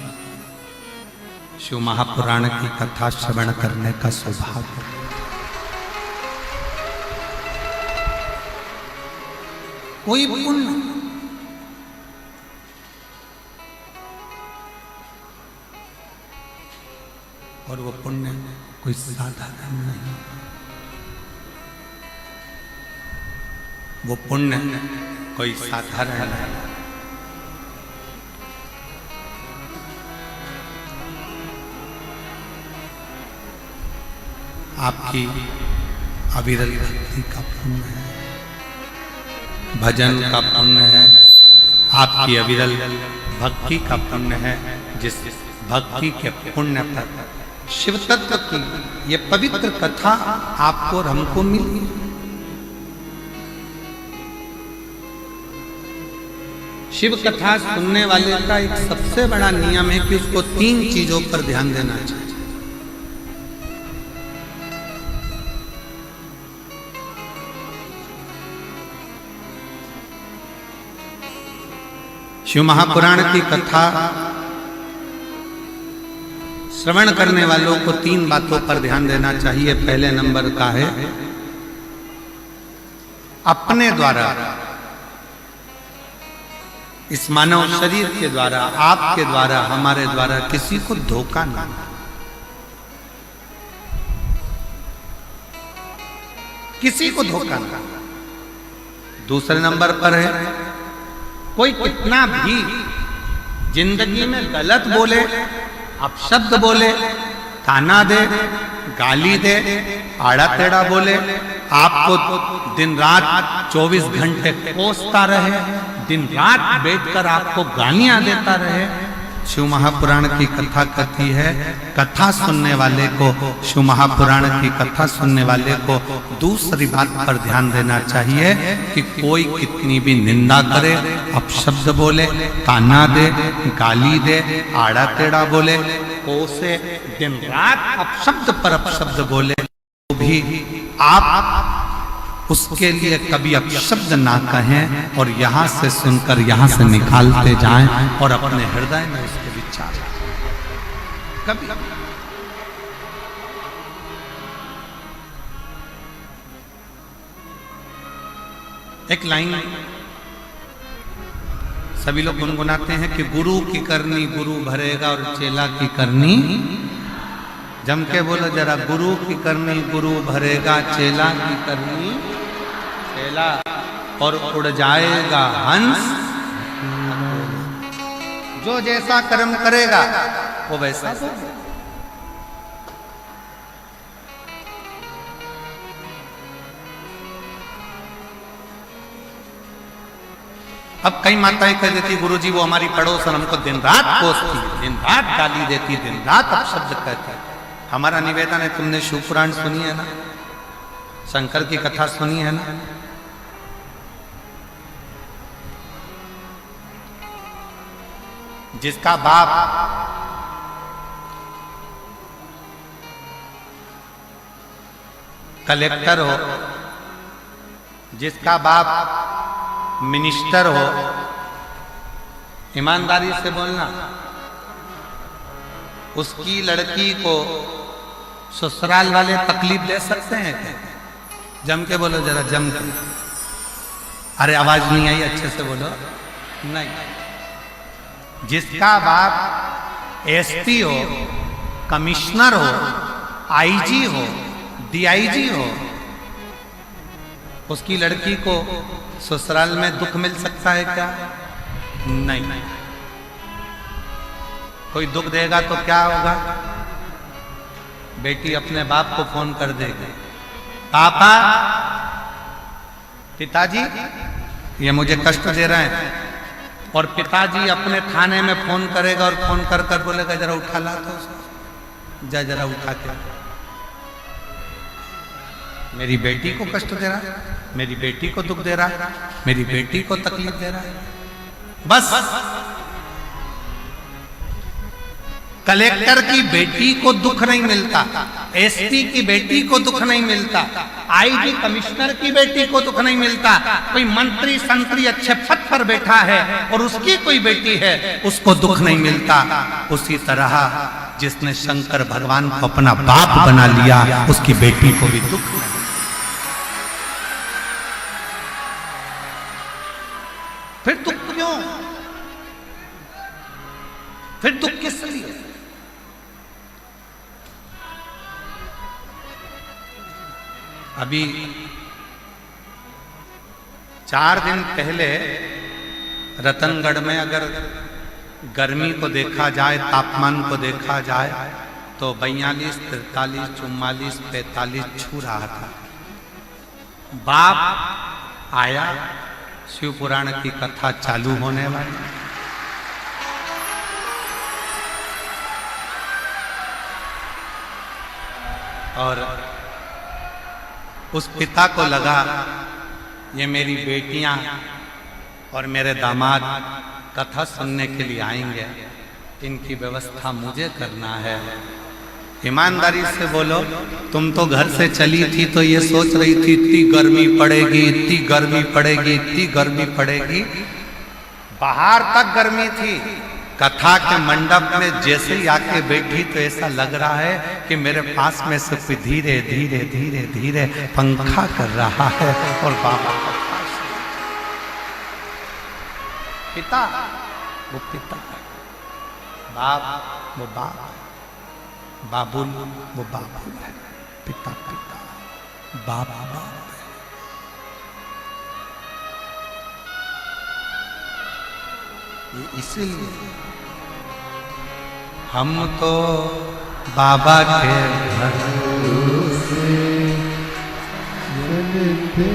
Speaker 1: शिव महापुराण की कथा श्रवण करने का सौभाग्य। कोई पुण्य और वो पुण्य कोई साधारण नहीं, वो पुण्य कोई साधारण नहीं। आपकी अविरल भक्ति का पुण्य है, भजन का पुण्य है, आपकी अविरल भक्ति का पुण्य है, जिस भक्ति के पुण्य पर शिव तत्व की ये पवित्र कथा आपको और हमको मिली। शिव कथा सुनने वाले का एक सबसे बड़ा नियम है कि उसको 3 चीजों पर ध्यान देना चाहिए। शिव महापुराण की कथा श्रवण करने वालों को 3 बातों पर ध्यान देना चाहिए। पहले नंबर का है अपने द्वारा, इस मानव शरीर के द्वारा, आपके द्वारा, हमारे द्वारा किसी को धोखा ना, किसी को धोखा ना। दूसरे नंबर पर है कोई कितना भी जिंदगी में गलत बोले, अपशब्द बोले, ताना दे, गाली दे, आड़ा टेढ़ा बोले, आपको दिन रात 24 घंटे कोसता रहे, दिन रात बैठकर आपको गालियां देता रहे, शिव महापुराण की कथा कहती है, कथा सुनने वाले को, शिव महापुराण की कथा सुनने वाले को दूसरी बात पर ध्यान देना चाहिए कि कोई कितनी भी निंदा करे, अपशब्द बोले, ताना दे, गाली दे, आड़ा टेढ़ा बोले, कोसे, दिन रात अपशब्द पर अपशब्द बोले, तो भी आप उसके लिए कभी अपशब्द ना कहें और यहां से सुनकर यहां से निकालते जाएं और अपने हृदय में उसके विचार कभी। एक लाइन सभी लोग गुनगुनाते हैं कि गुरु की करनी गुरु भरेगा और चेला की करनी, जम के बोलो जरा, गुरु की करनी गुरु भरेगा, चेला की करनी चेला, और उड़ जाएगा हंस। जो जैसा कर्म करेगा वो वैसा होगा। अब कई माताएं कह देती गुरुजी वो हमारी पड़ोसन हमको दिन रात कोसती, दिन रात गाली देती, दिन रात अपशब्द कहती। हमारा निवेदन है, तुमने शिव पुराण सुनी है ना, शंकर की कथा सुनी है ना, जिसका बाप कलेक्टर हो, जिसका बाप मिनिस्टर हो, ईमानदारी से बोलना, उसकी लड़की को ससुराल वाले तकलीफ दे सकते हैं क्या? जम के बोलो जरा, जम के। अरे आवाज नहीं आई, अच्छे से बोलो। नहीं। जिसका बाप एसपी हो, कमिश्नर हो, आईजी हो, डीआईजी हो, उसकी लड़की को ससुराल में दुख मिल सकता है क्या? नहीं। कोई दुख देगा तो क्या होगा? बेटी अपने बाप को फोन कर देगी, पापा, पिताजी ये मुझे कष्ट दे रहे हैं, और पिताजी अपने थाने में फोन करेगा और फोन कर कर बोलेगा जरा उठा ला तो, जा जरा उठा के, मेरी बेटी को कष्ट दे रहा है, मेरी बेटी को दुख दे रहा है, मेरी बेटी को तकलीफ दे रहा है। बस कलेक्टर की बेटी को दुख नहीं मिलता, एसपी की बेटी को दुख नहीं मिलता, आईजी कमिश्नर की बेटी को दुख नहीं मिलता, कोई मंत्री संतरी अच्छे पद पर बैठा है और उसकी कोई बेटी है उसको दुख नहीं मिलता। उसी तरह जिसने शंकर भगवान को अपना बाप बना लिया उसकी बेटी को भी दुख नहीं। फिर दुख क्यों? फिर दुख किस लिए? अभी 4 दिन पहले रतनगढ़ में अगर गर्मी को देखा जाए, तापमान को देखा जाए तो 42, 43, 44, 45 छू रहा था। बाप आया, शिव पुराण की कथा चालू होने वाली, और उस पिता को लगा ये मेरी बेटियां और मेरे दामाद कथा सुनने के लिए आएंगे, इनकी व्यवस्था मुझे करना है। ईमानदारी से बोलो, तुम तो घर से चली थी तो ये सोच रही थी इतनी गर्मी पड़ेगी, इतनी गर्मी पड़ेगी, इतनी गर्मी पड़ेगी, बाहर तक गर्मी थी, कथा के मंडप में जैसे ही आके बैठी तो ऐसा लग रहा है कि मेरे पास में से कोई धीरे धीरे धीरे धीरे पंखा कर रहा है, और बाबा पिता वो पिता, बाप वो बाप, बाबुल वो बाबुल है, पिता पिता, बाप बाप है। ये इसीलिए हम तो बाबा के भरोसे चलते,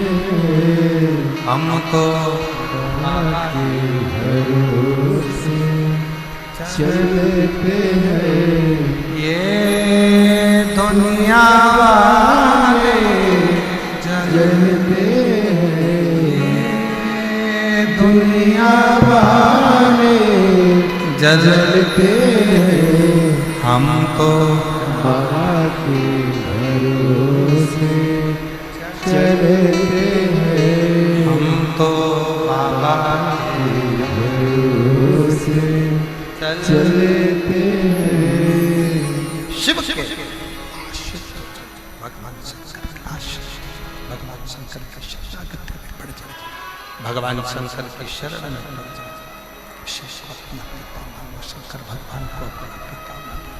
Speaker 1: हम तो बाबा के भरोसे चलते हैं, ये दुनिया वाले जलते हैं, ये दुनिया वाले जलते हैं, हम तो बाबा के भरोसे चलते हैं, हम तो बाबा के भरोसे चलते हैं। शिव के भगवान शंकर के आशीष, भगवान शंकर के शरणागत में पड़ जाए, भगवान शंकर की शरण में पड़ जाए, शेष को अपना पिता मानो, शंकर भगवान को अपना पिता मानो।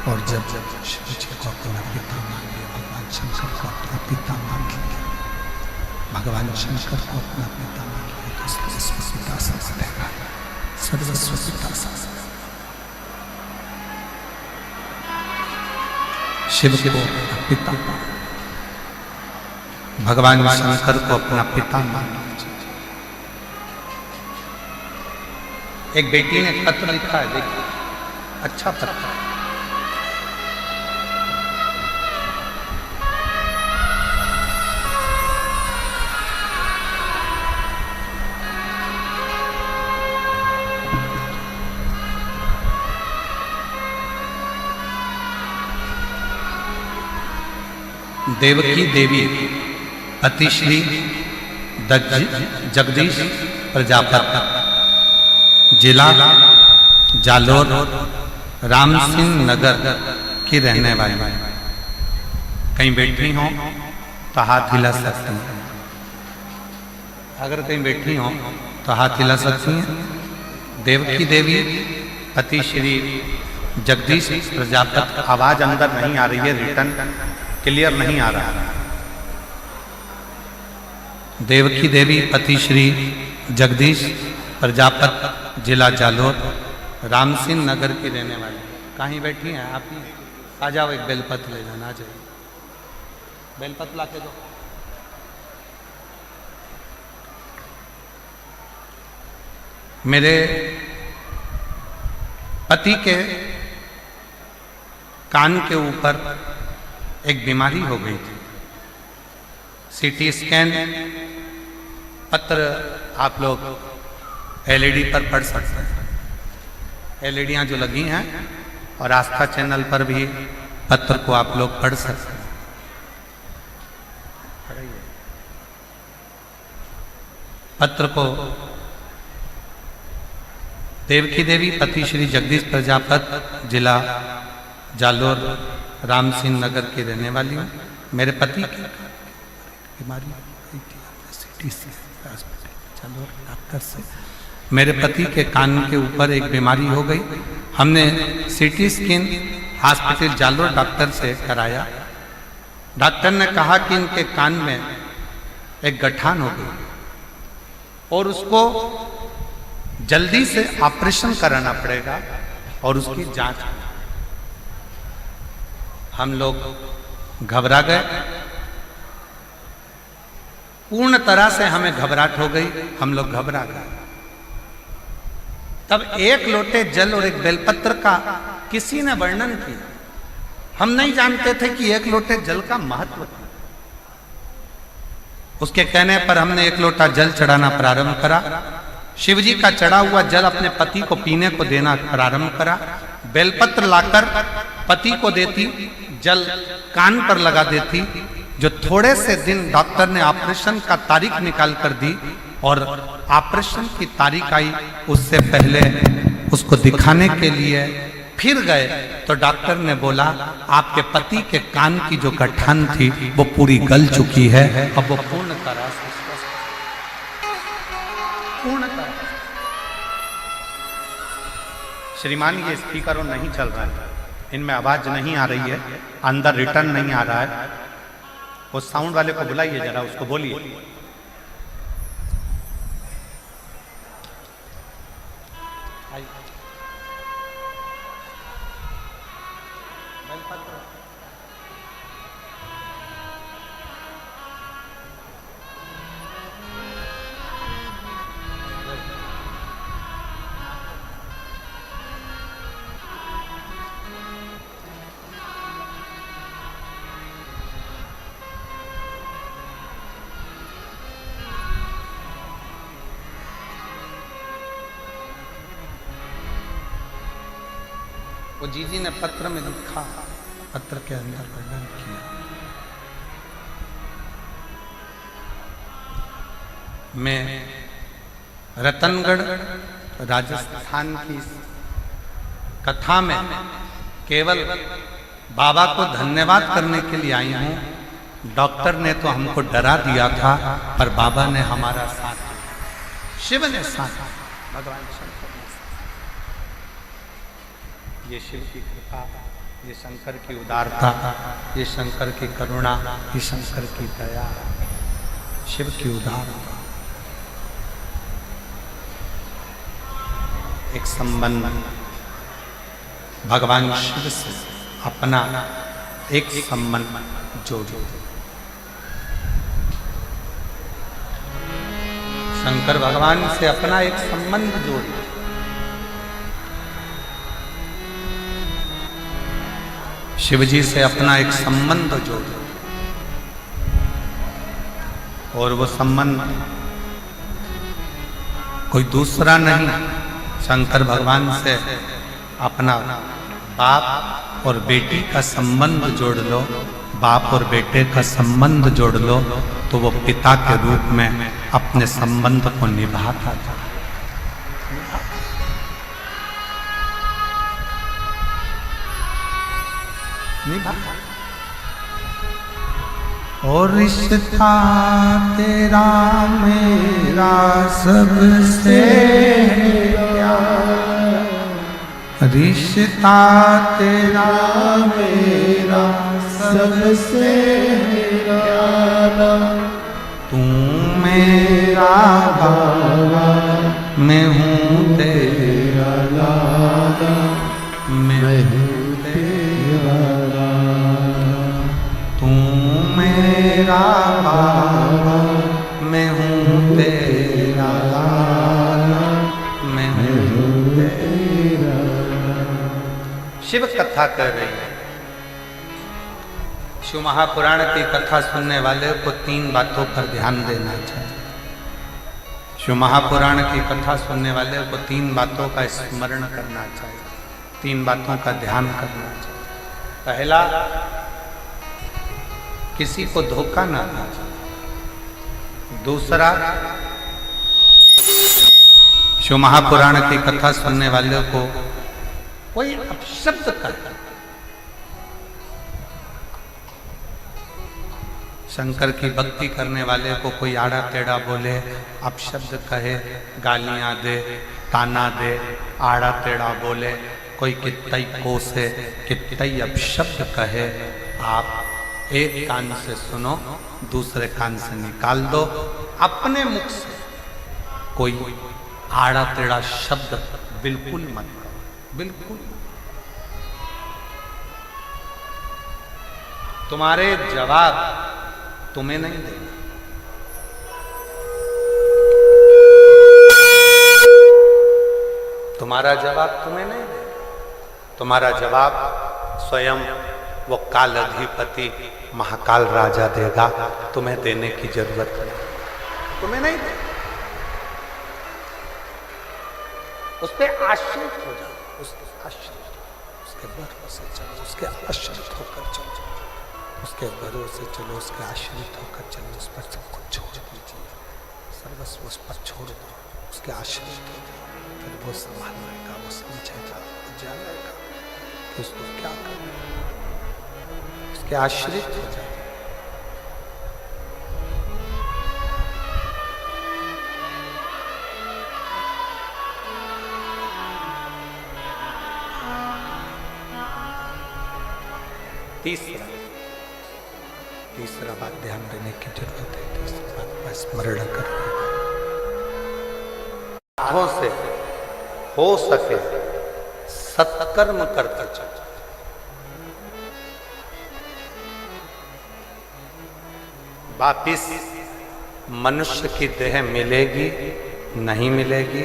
Speaker 1: और जब जब शिव जी को अपना पिता मान लिया, भगवान शंकर को अपना पिता मान लिया, भगवान शंकर को अपना पिता मान लिया तो सर्वस्व पिता संस्कृत सर्वस्व पिता संस्कृत शिव को पिता, भगवान शंकर को अपना पिता मान लीजिए। एक बेटी ने पत्र लिखा है, देखिए अच्छा पत्र। देवकी देवी अतिश्री जगदीश प्रजापति, जिला जालोर, राम सिंह नगर की रहने वाली। कहीं बैठी हो तो हाथ हिला सकती हैं, अगर कहीं बैठी हो तो हाथ हिला सकती हैं। देवकी देवी अतिश्री जगदीश प्रजापति। आवाज अंदर नहीं आ रही है, रिटर्न क्लियर नहीं आ रहा। देवकी देवी पतिश्री जगदीश प्रजापति, जिला जालोर, राम सिंह नगर की रहने वाली। कहीं बैठी हैं आप ही? आ जाओ, एक बेलपत्र ले जाना। आ जाइए, बेलपत्र ला के दो। मेरे पति के कान के ऊपर एक बीमारी हो गई थी। सीटी स्कैन पत्र आप लोग एलईडी पर पढ़ सकते हैं। एलईडियां जो लगी हैं और आस्था चैनल पर भी पत्र को आप लोग पढ़ सकते हैं। पत्र को देवकी देवी पति श्री जगदीश प्रजापति, जिला जालोर, राम सिंह नगर की रहने वाली हूँ। मेरे पति की बीमारी सिटी जालोर डॉक्टर से, मेरे पति के कान के ऊपर एक बीमारी हो गई। हमने CT scan hospital Jalore doctor से कराया। डॉक्टर ने कहा कि इनके कान में एक गठान हो गई और उसको जल्दी से ऑपरेशन कराना पड़ेगा और उसकी जांच। हम लोग घबरा गए, पूर्ण तरह से हमें घबराहट हो गई। हम लोग घबरा गए। तब एक लोटे जल और एक बेलपत्र का किसी ने वर्णन किया। हम नहीं जानते थे कि एक लोटे जल का महत्व था। उसके कहने पर हमने एक लोटा जल चढ़ाना प्रारंभ करा। शिवजी का चढ़ा हुआ जल अपने पति को पीने को देना प्रारंभ करा। बेलपत्र लाकर पति को देती, जल कान पर लगा देती। जो थोड़े से दिन डॉक्टर ने ऑपरेशन का तारीख निकाल कर दी और ऑपरेशन की तारीख आई, उससे पहले उसको दिखाने के लिए फिर गए तो डॉक्टर ने बोला आपके पति के कान की जो गठान थी वो पूरी गल चुकी है, अब वो पूर्ण तरह से श्रीमान ये स्पीकर नहीं चल रहा है, इनमें आवाज नहीं आ रही है, अंदर रिटर्न नहीं आ रहा है। वो साउंड वाले को बुलाइए जरा, उसको बोलिए। वो जीजी ने पत्र में लिखा, पत्र के अंदर वर्णन किया। मैं रतनगढ़ राजस्थान की कथा में केवल बाबा को धन्यवाद करने के लिए आई हूँ। डॉक्टर ने तो हमको डरा दिया था, पर बाबा ने हमारा साथ दिया, शिव ने साथ, भगवान शंकर। ये शिव की कृपा, ये शंकर की उदारता, ये शंकर की करुणा, ये शंकर की दया। शिव की उदारता, एक संबंध भगवान शिव से अपना एक संबंध जोड़ो। शंकर भगवान से अपना एक संबंध जोड़ो। शिव जी से अपना एक संबंध जोड़ो और वो संबंध कोई दूसरा नहीं, शंकर भगवान से अपना बाप और बेटी का संबंध जोड़ लो। बाप और बेटे का संबंध जोड़ लो तो वो पिता के रूप में अपने संबंध को निभाता था। और रिश्ता तेरा मेरा सबसे प्यारा, रिश्ता तेरा मेरा सबसे प्यारा, तू मेरा बाबा मैं हूँ तेरा लाला, मैं हूँ तेरा मेरा बाबा मैं हूँ तेरा लाला, मैं हूँ तेरा। शिव कथा कर रही है। शिव महापुराण की कथा सुनने वाले को 3 बातों पर ध्यान देना चाहिए। शिव महापुराण की कथा सुनने वाले को 3 बातों का स्मरण करना चाहिए, 3 बातों का ध्यान करना चाहिए। पहला, किसी को धोखा ना देना। दूसरा, शिव महापुराण की कथा सुनने वाले को कोई अपशब्द करता, शंकर की भक्ति करने वाले को कोई आड़ा टेढ़ा बोले, अपशब्द कहे, गालियां दे, ताना दे, आड़ा टेढ़ा बोले, कोई कितई कोसे, कितई अपशब्द कहे, आप एक कान से सुनो, दूसरे कान से निकाल दो। अपने मुख से कोई आड़ा टेढ़ा शब्द बिल्कुल मत करो, बिल्कुल। तुम्हारे जवाब तुम्हें नहीं देंगे, तुम्हारा जवाब तुम्हें नहीं देगा। तुम्हारा जवाब स्वयं वो काल अधिपति महाकाल राजा देगा, तुम्हें देने की जरूरत नहीं, तुम्हें नहीं देगा। उस पर आश्रित हो जाओ, उसके भरोसे चलो, उसके आश्रित होकर चलो, उसके भरोसे चलो, उसके आश्रित होकर चलो। उस पर सब कुछ छोड़ दीजिए, सर्वस्व उस पर छोड़ दो, उसके आश्रित हो जाओ। फिर वो संभाल लेगा, वो समझेगा, वो जानेगा कि उसको क्या करना, उसके आश्रित हो जाए। तीसरा बात ध्यान देने की जरूरत है। तीसरी बात का स्मरण करना से हो सके सत्कर्म करता चलो। वापिस मनुष्य की देह मिलेगी नहीं मिलेगी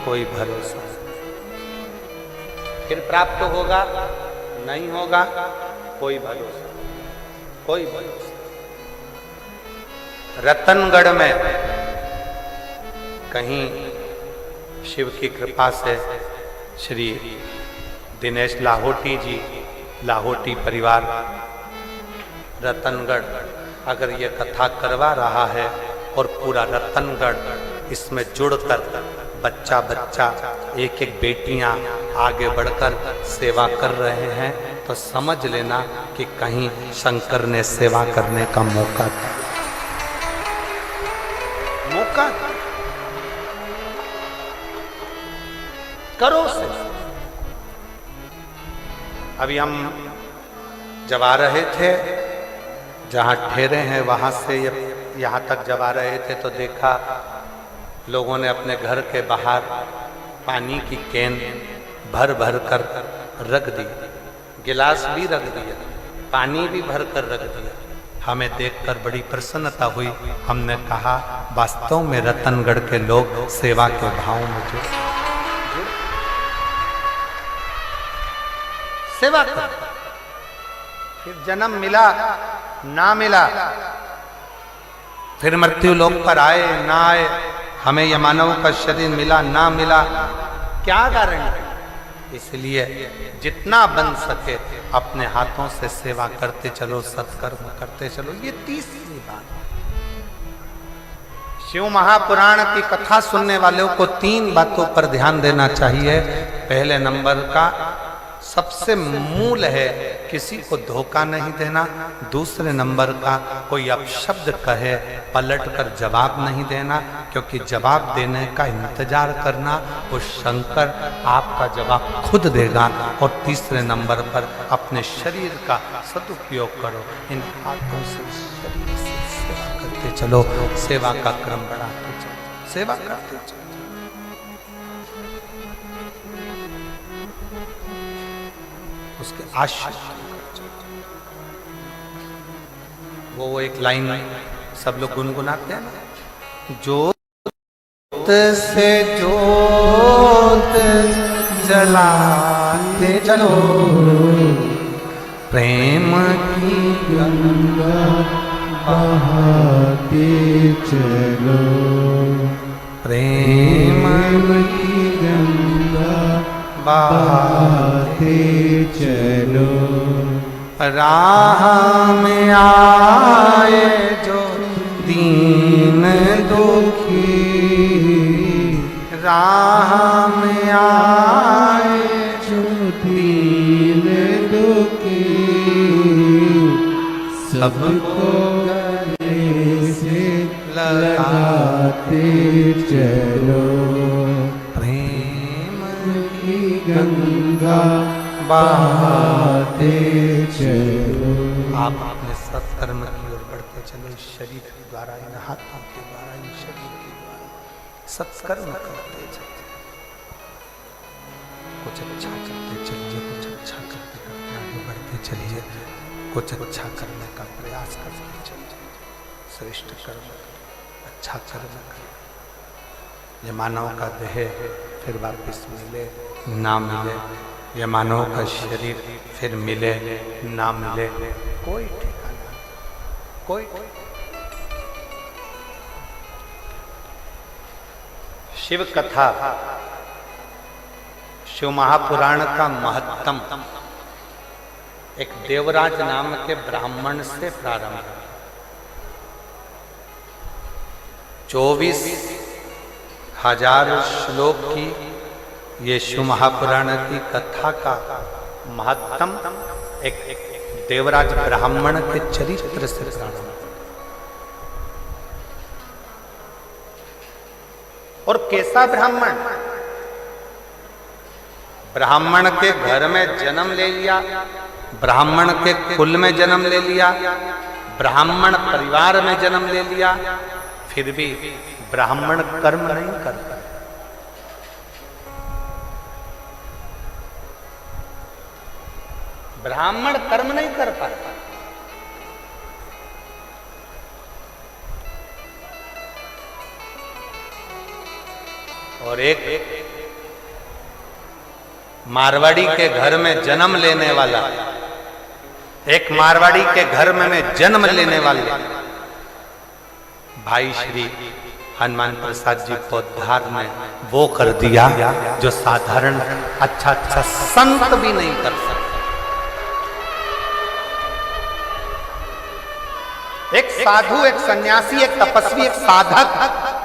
Speaker 1: कोई भरोसा नहीं, फिर प्राप्त होगा नहीं होगा कोई भरोसा, कोई भरोसा। रतनगढ़ में कहीं शिव की कृपा से श्री दिनेश लाहोटी जी, लाहोटी परिवार रतनगढ़ अगर ये कथा करवा रहा है और पूरा रतनगढ़ इसमें जुड़कर बच्चा बच्चा एक एक बेटियां आगे बढ़कर सेवा कर रहे हैं, तो समझ लेना कि कहीं शंकर ने सेवा करने का मौका था, मौका था। करो से। अभी हम जब आ रहे थे, जहां ठहरे हैं वहां से ये यहाँ तक जब आ रहे थे तो देखा लोगों ने अपने घर के बाहर पानी की कैन भर भर कर रख दी, गिलास भी रख दिया, पानी भी भर कर रख दिया। हमें देखकर बड़ी प्रसन्नता हुई। हमने कहा वास्तव में रतनगढ़ के लोग सेवा के भाव में जुड़ सेवा कर। फिर जन्म मिला ना मिला, फिर मृत्यु लोक पर आए ना आए, हमें यह मानव का शरीर मिला ना मिला, क्या कारण है? इसलिए जितना बन सके अपने हाथों से सेवा करते चलो, सत्कर्म करते चलो। ये तीसरी बात। शिव महापुराण की कथा सुनने वालों को 3 बातों पर ध्यान देना चाहिए। पहले नंबर का सबसे मूल है किसी को धोखा नहीं देना। दूसरे नंबर का कोई अपशब्द कहे पलट कर जवाब नहीं देना, क्योंकि जवाब देने का इंतजार करना वो शंकर आपका जवाब खुद देगा। और तीसरे नंबर पर अपने शरीर का सदुपयोग करो। इन हाथों से शरीर से सेवा करते चलो, सेवा का क्रम बढ़ाते चलो, सेवा करते चलो। उसके आश्रय वो एक लाइन सब लोग गुनगुनाते हैं ना, जोत से जोत जलाते चलो, प्रेम की गंगा बहाते चलो, प्रेम की गंगा बहाते चलो, राह में आए जो दीन दुखी, राह में आए जो दीन दुखी, सबको गले से लगाते चलो, गंगा बहाते चलो। आप अपने सत्कर्म की ओर बढ़ते चलो। इस शरीर के द्वारा, इन हाथों के द्वारा, इन शरीर के द्वारा सत्कर्म करते चलिए। कुछ अच्छा करते चलिए, कुछ अच्छा करते करते आगे बढ़ते चलिए, कुछ अच्छा करने का प्रयास करते चलिए। श्रेष्ठ कर्म, अच्छा कर्म करें। ये मानव का देह फिर वापिस मिले ना मिले, ये मानव का शरीर फिर मिले ना मिले, कोई ठिकाना, कोई। शिव कथा, शिव महापुराण का महत्तम एक देवराज नाम के ब्राह्मण से प्रारंभ है। 24,000 श्लोक की ये शिव महापुराण की कथा का महत्तम एक देवराज ब्राह्मण के चरित्र से प्रारंभ। और कैसा ब्राह्मण? ब्राह्मण के घर में जन्म ले लिया, ब्राह्मण के कुल में जन्म ले लिया, ब्राह्मण परिवार में जन्म ले लिया, फिर भी ब्राह्मण कर्म नहीं करता। ब्राह्मण कर्म नहीं कर पाता। और एक मारवाड़ी के घर में जन्म लेने वाला, एक मारवाड़ी के घर में जन्म लेने वाले भाई श्री हनुमान प्रसाद जी पोद्दार ने वो कर दिया जो साधारण अच्छा संत भी नहीं कर सकता। एक साधु, एक सन्यासी, एक तपस्वी, एक साधक,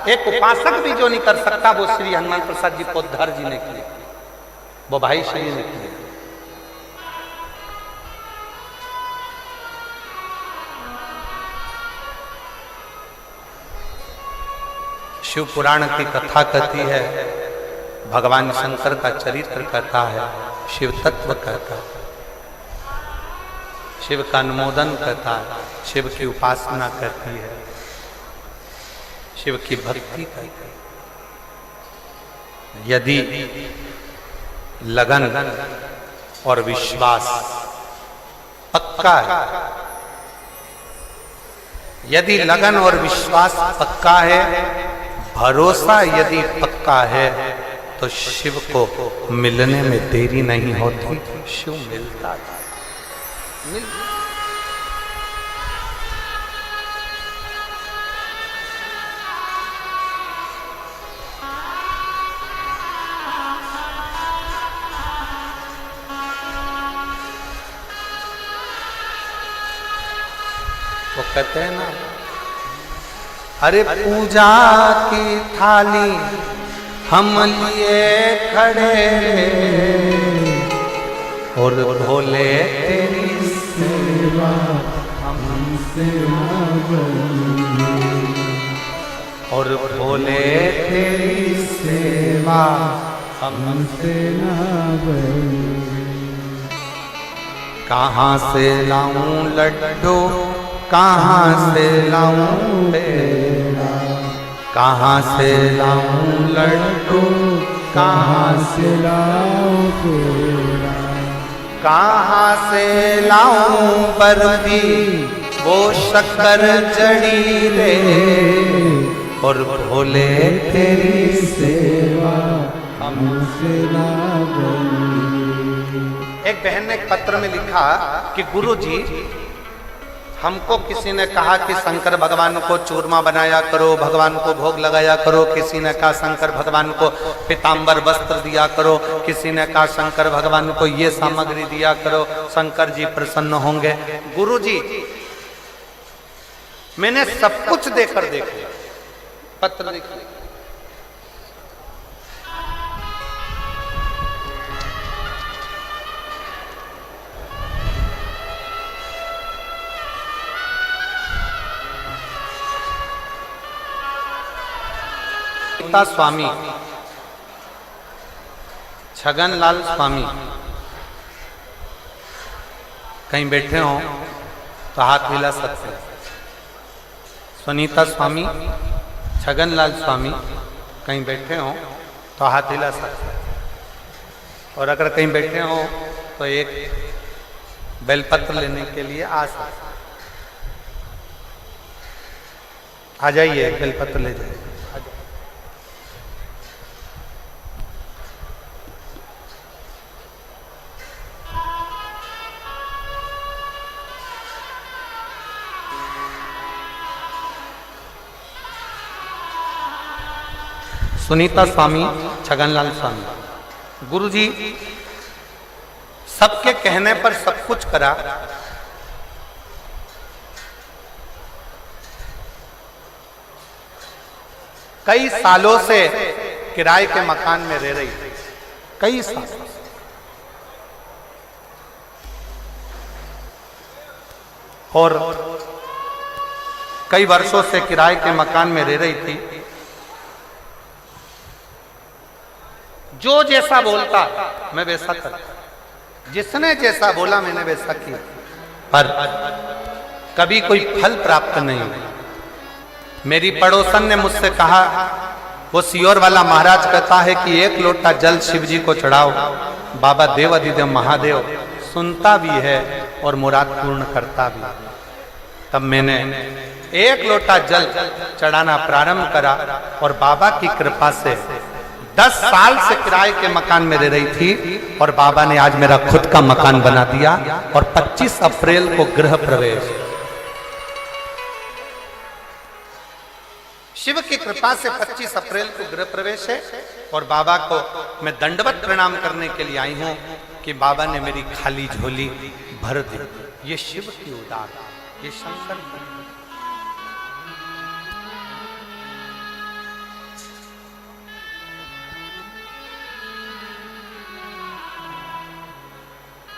Speaker 1: एक उपासक भी जो नहीं कर सकता, वो श्री हनुमान प्रसाद जी पोद्दार जी ने किया, वो भाई श्री ने किया। शिव पुराण की कथा कहती है, भगवान शंकर का चरित्र कहता है, शिव तत्व कहता है, शिव का अनुमोदन कहता है, शिव की उपासना करती है। शिव की भक्ति करते। यदि लगन और विश्वास पक्का है, यदि लगन और विश्वास पक्का है, भरोसा यदि पक्का है, तो शिव को मिलने में देरी नहीं होती, शिव मिलता है। वो कहते हैं ना, अरे पूजा की थाली हम लिए खड़े और भोले तेरी सेवा हमसे ना बनी, और भोले तेरी सेवा हमसे ना बनी। कहाँ से लाऊं लड्डू, कहाँ से लाऊं पेड़ा, कहाँ से लाऊं लड्डू, कहाँ से लाऊं पेड़ा, कहाँ से लाऊं बर्फी वो शक्कर जड़ी रे, और भोले तेरी सेवा हमसे ना बनी। एक बहन ने एक पत्र में लिखा कि गुरुजी, हमको किसी ने कहा कि शंकर भगवान को चूरमा बनाया करो, भगवान को भोग लगाया करो, किसी ने कहा शंकर भगवान को पीतांबर वस्त्र दिया करो, किसी ने कहा शंकर भगवान को ये सामग्री दिया करो, शंकर जी प्रसन्न होंगे। गुरुजी, मैंने सब कुछ देकर देख लिया, पत्र लिख लिया, स्वामी छगनलाल स्वामी कहीं बैठे हो तो हाथ हिला सकते हैं। सुनीता स्वामी, छगनलाल स्वामी कहीं बैठे हो तो हाथ हिला सकते हैं, और अगर कहीं बैठे हो तो एक बेलपत्र लेने के लिए आ सकते। आ जाइए, एक बेलपत्र ले जाइए। सुनीता स्वामी, छगनलाल स्वामी। गुरुजी, सबके कहने पर सब कुछ करा, कई सालों से किराए के मकान में रह रही थी, कई साल, और कई वर्षों से किराए के मकान में रह रही थी। जो जैसा बोलता मैं वैसा करता, जिसने जैसा बोला मैंने वैसा किया, पर कभी कोई फल प्राप्त नहीं हुआ। मेरी पड़ोसन ने मुझसे कहा, वो सियोर वाला महाराज कहता है कि 1 लोटा जल शिव जी को चढ़ाओ, बाबा देवाधिदेव महादेव सुनता भी है और मुराद पूर्ण करता भी। तब मैंने 1 लोटा जल चढ़ाना प्रारंभ करा, और बाबा की कृपा से 10 साल से किराए के मकान में रह रही थी, और बाबा ने आज मेरा खुद का मकान बना दिया, और 25 अप्रैल को गृह प्रवेश। शिव की कृपा से 25 अप्रैल को गृह प्रवेश है, और बाबा को मैं दंडवत प्रणाम करने के लिए आई हूं कि बाबा ने मेरी खाली झोली भर दी। ये शिव की उदार, ये शंकर की।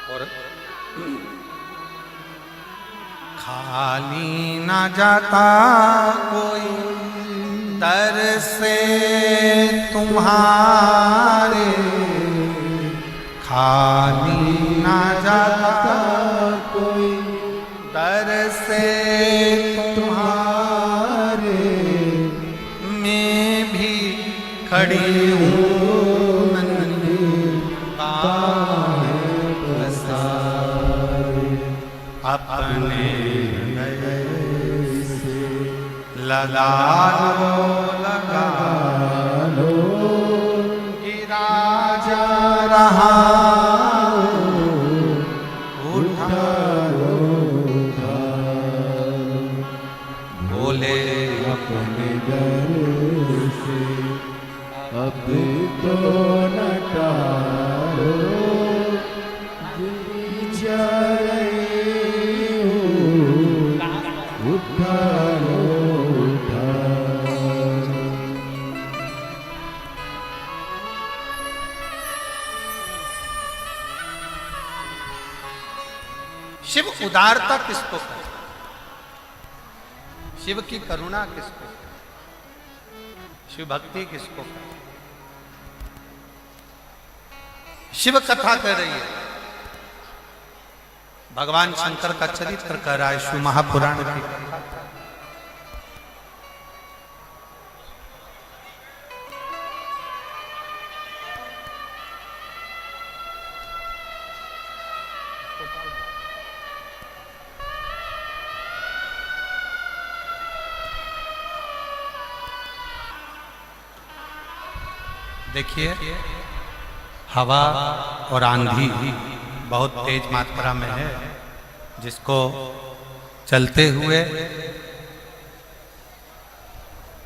Speaker 1: और खाली ना जाता कोई दर से तुम्हारे, खाली ना जाता कोई दर से तुम्हारे, खड़ी हूँ नन्ही बाहें पसारे, अपने गले से लगा लो गिरा जा रहा उठा लो बोले
Speaker 2: अपने घर से अब तो न टालो, जा रही हूँ उठा लो उठा लो।
Speaker 1: शिव उदारता किसको कहते? शिव की करुणा किसको कहते? शिव भक्ति किसको कहते? शिव कथा कह रही है, भगवान शंकर का चरित्र कह रहा है शिव महापुराण की कथा। देखिए, हवा और आंधी बहुत तेज मात्रा में है, जिसको चलते हुए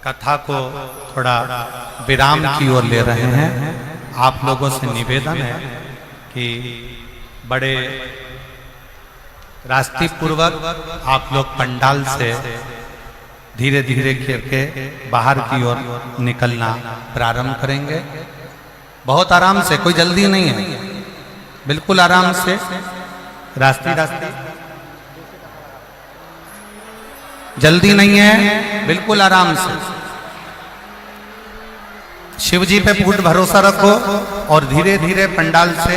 Speaker 1: कथा को थोड़ा विराम की ओर ले रहे हैं। आप लोगों से निवेदन है कि बड़े रास्ते पूर्वक आप लोग पंडाल से धीरे धीरे करके बाहर की ओर निकलना प्रारंभ करेंगे। बहुत आराम से, कोई जल्दी नहीं है, बिल्कुल आराम से, रास्ते जल्दी नहीं है, बिल्कुल आराम से। शिव जी पे पूर्ण भरोसा रखो और धीरे धीरे पंडाल से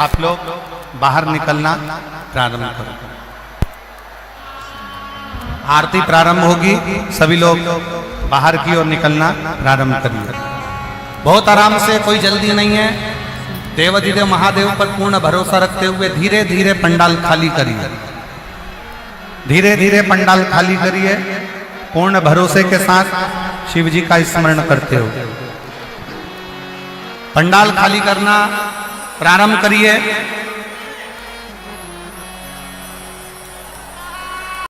Speaker 1: आप लोग बाहर निकलना प्रारंभ करो। आरती प्रारंभ होगी, सभी लोग बाहर की ओर निकलना प्रारंभ करिए। बहुत आराम से, कोई जल्दी नहीं है। देवाधिदेव महादेव पर पूर्ण भरोसा रखते हुए धीरे धीरे पंडाल खाली करिए, धीरे धीरे पंडाल खाली करिए। पूर्ण भरोसे के साथ शिव जी का स्मरण करते हो पंडाल खाली करना प्रारंभ करिए।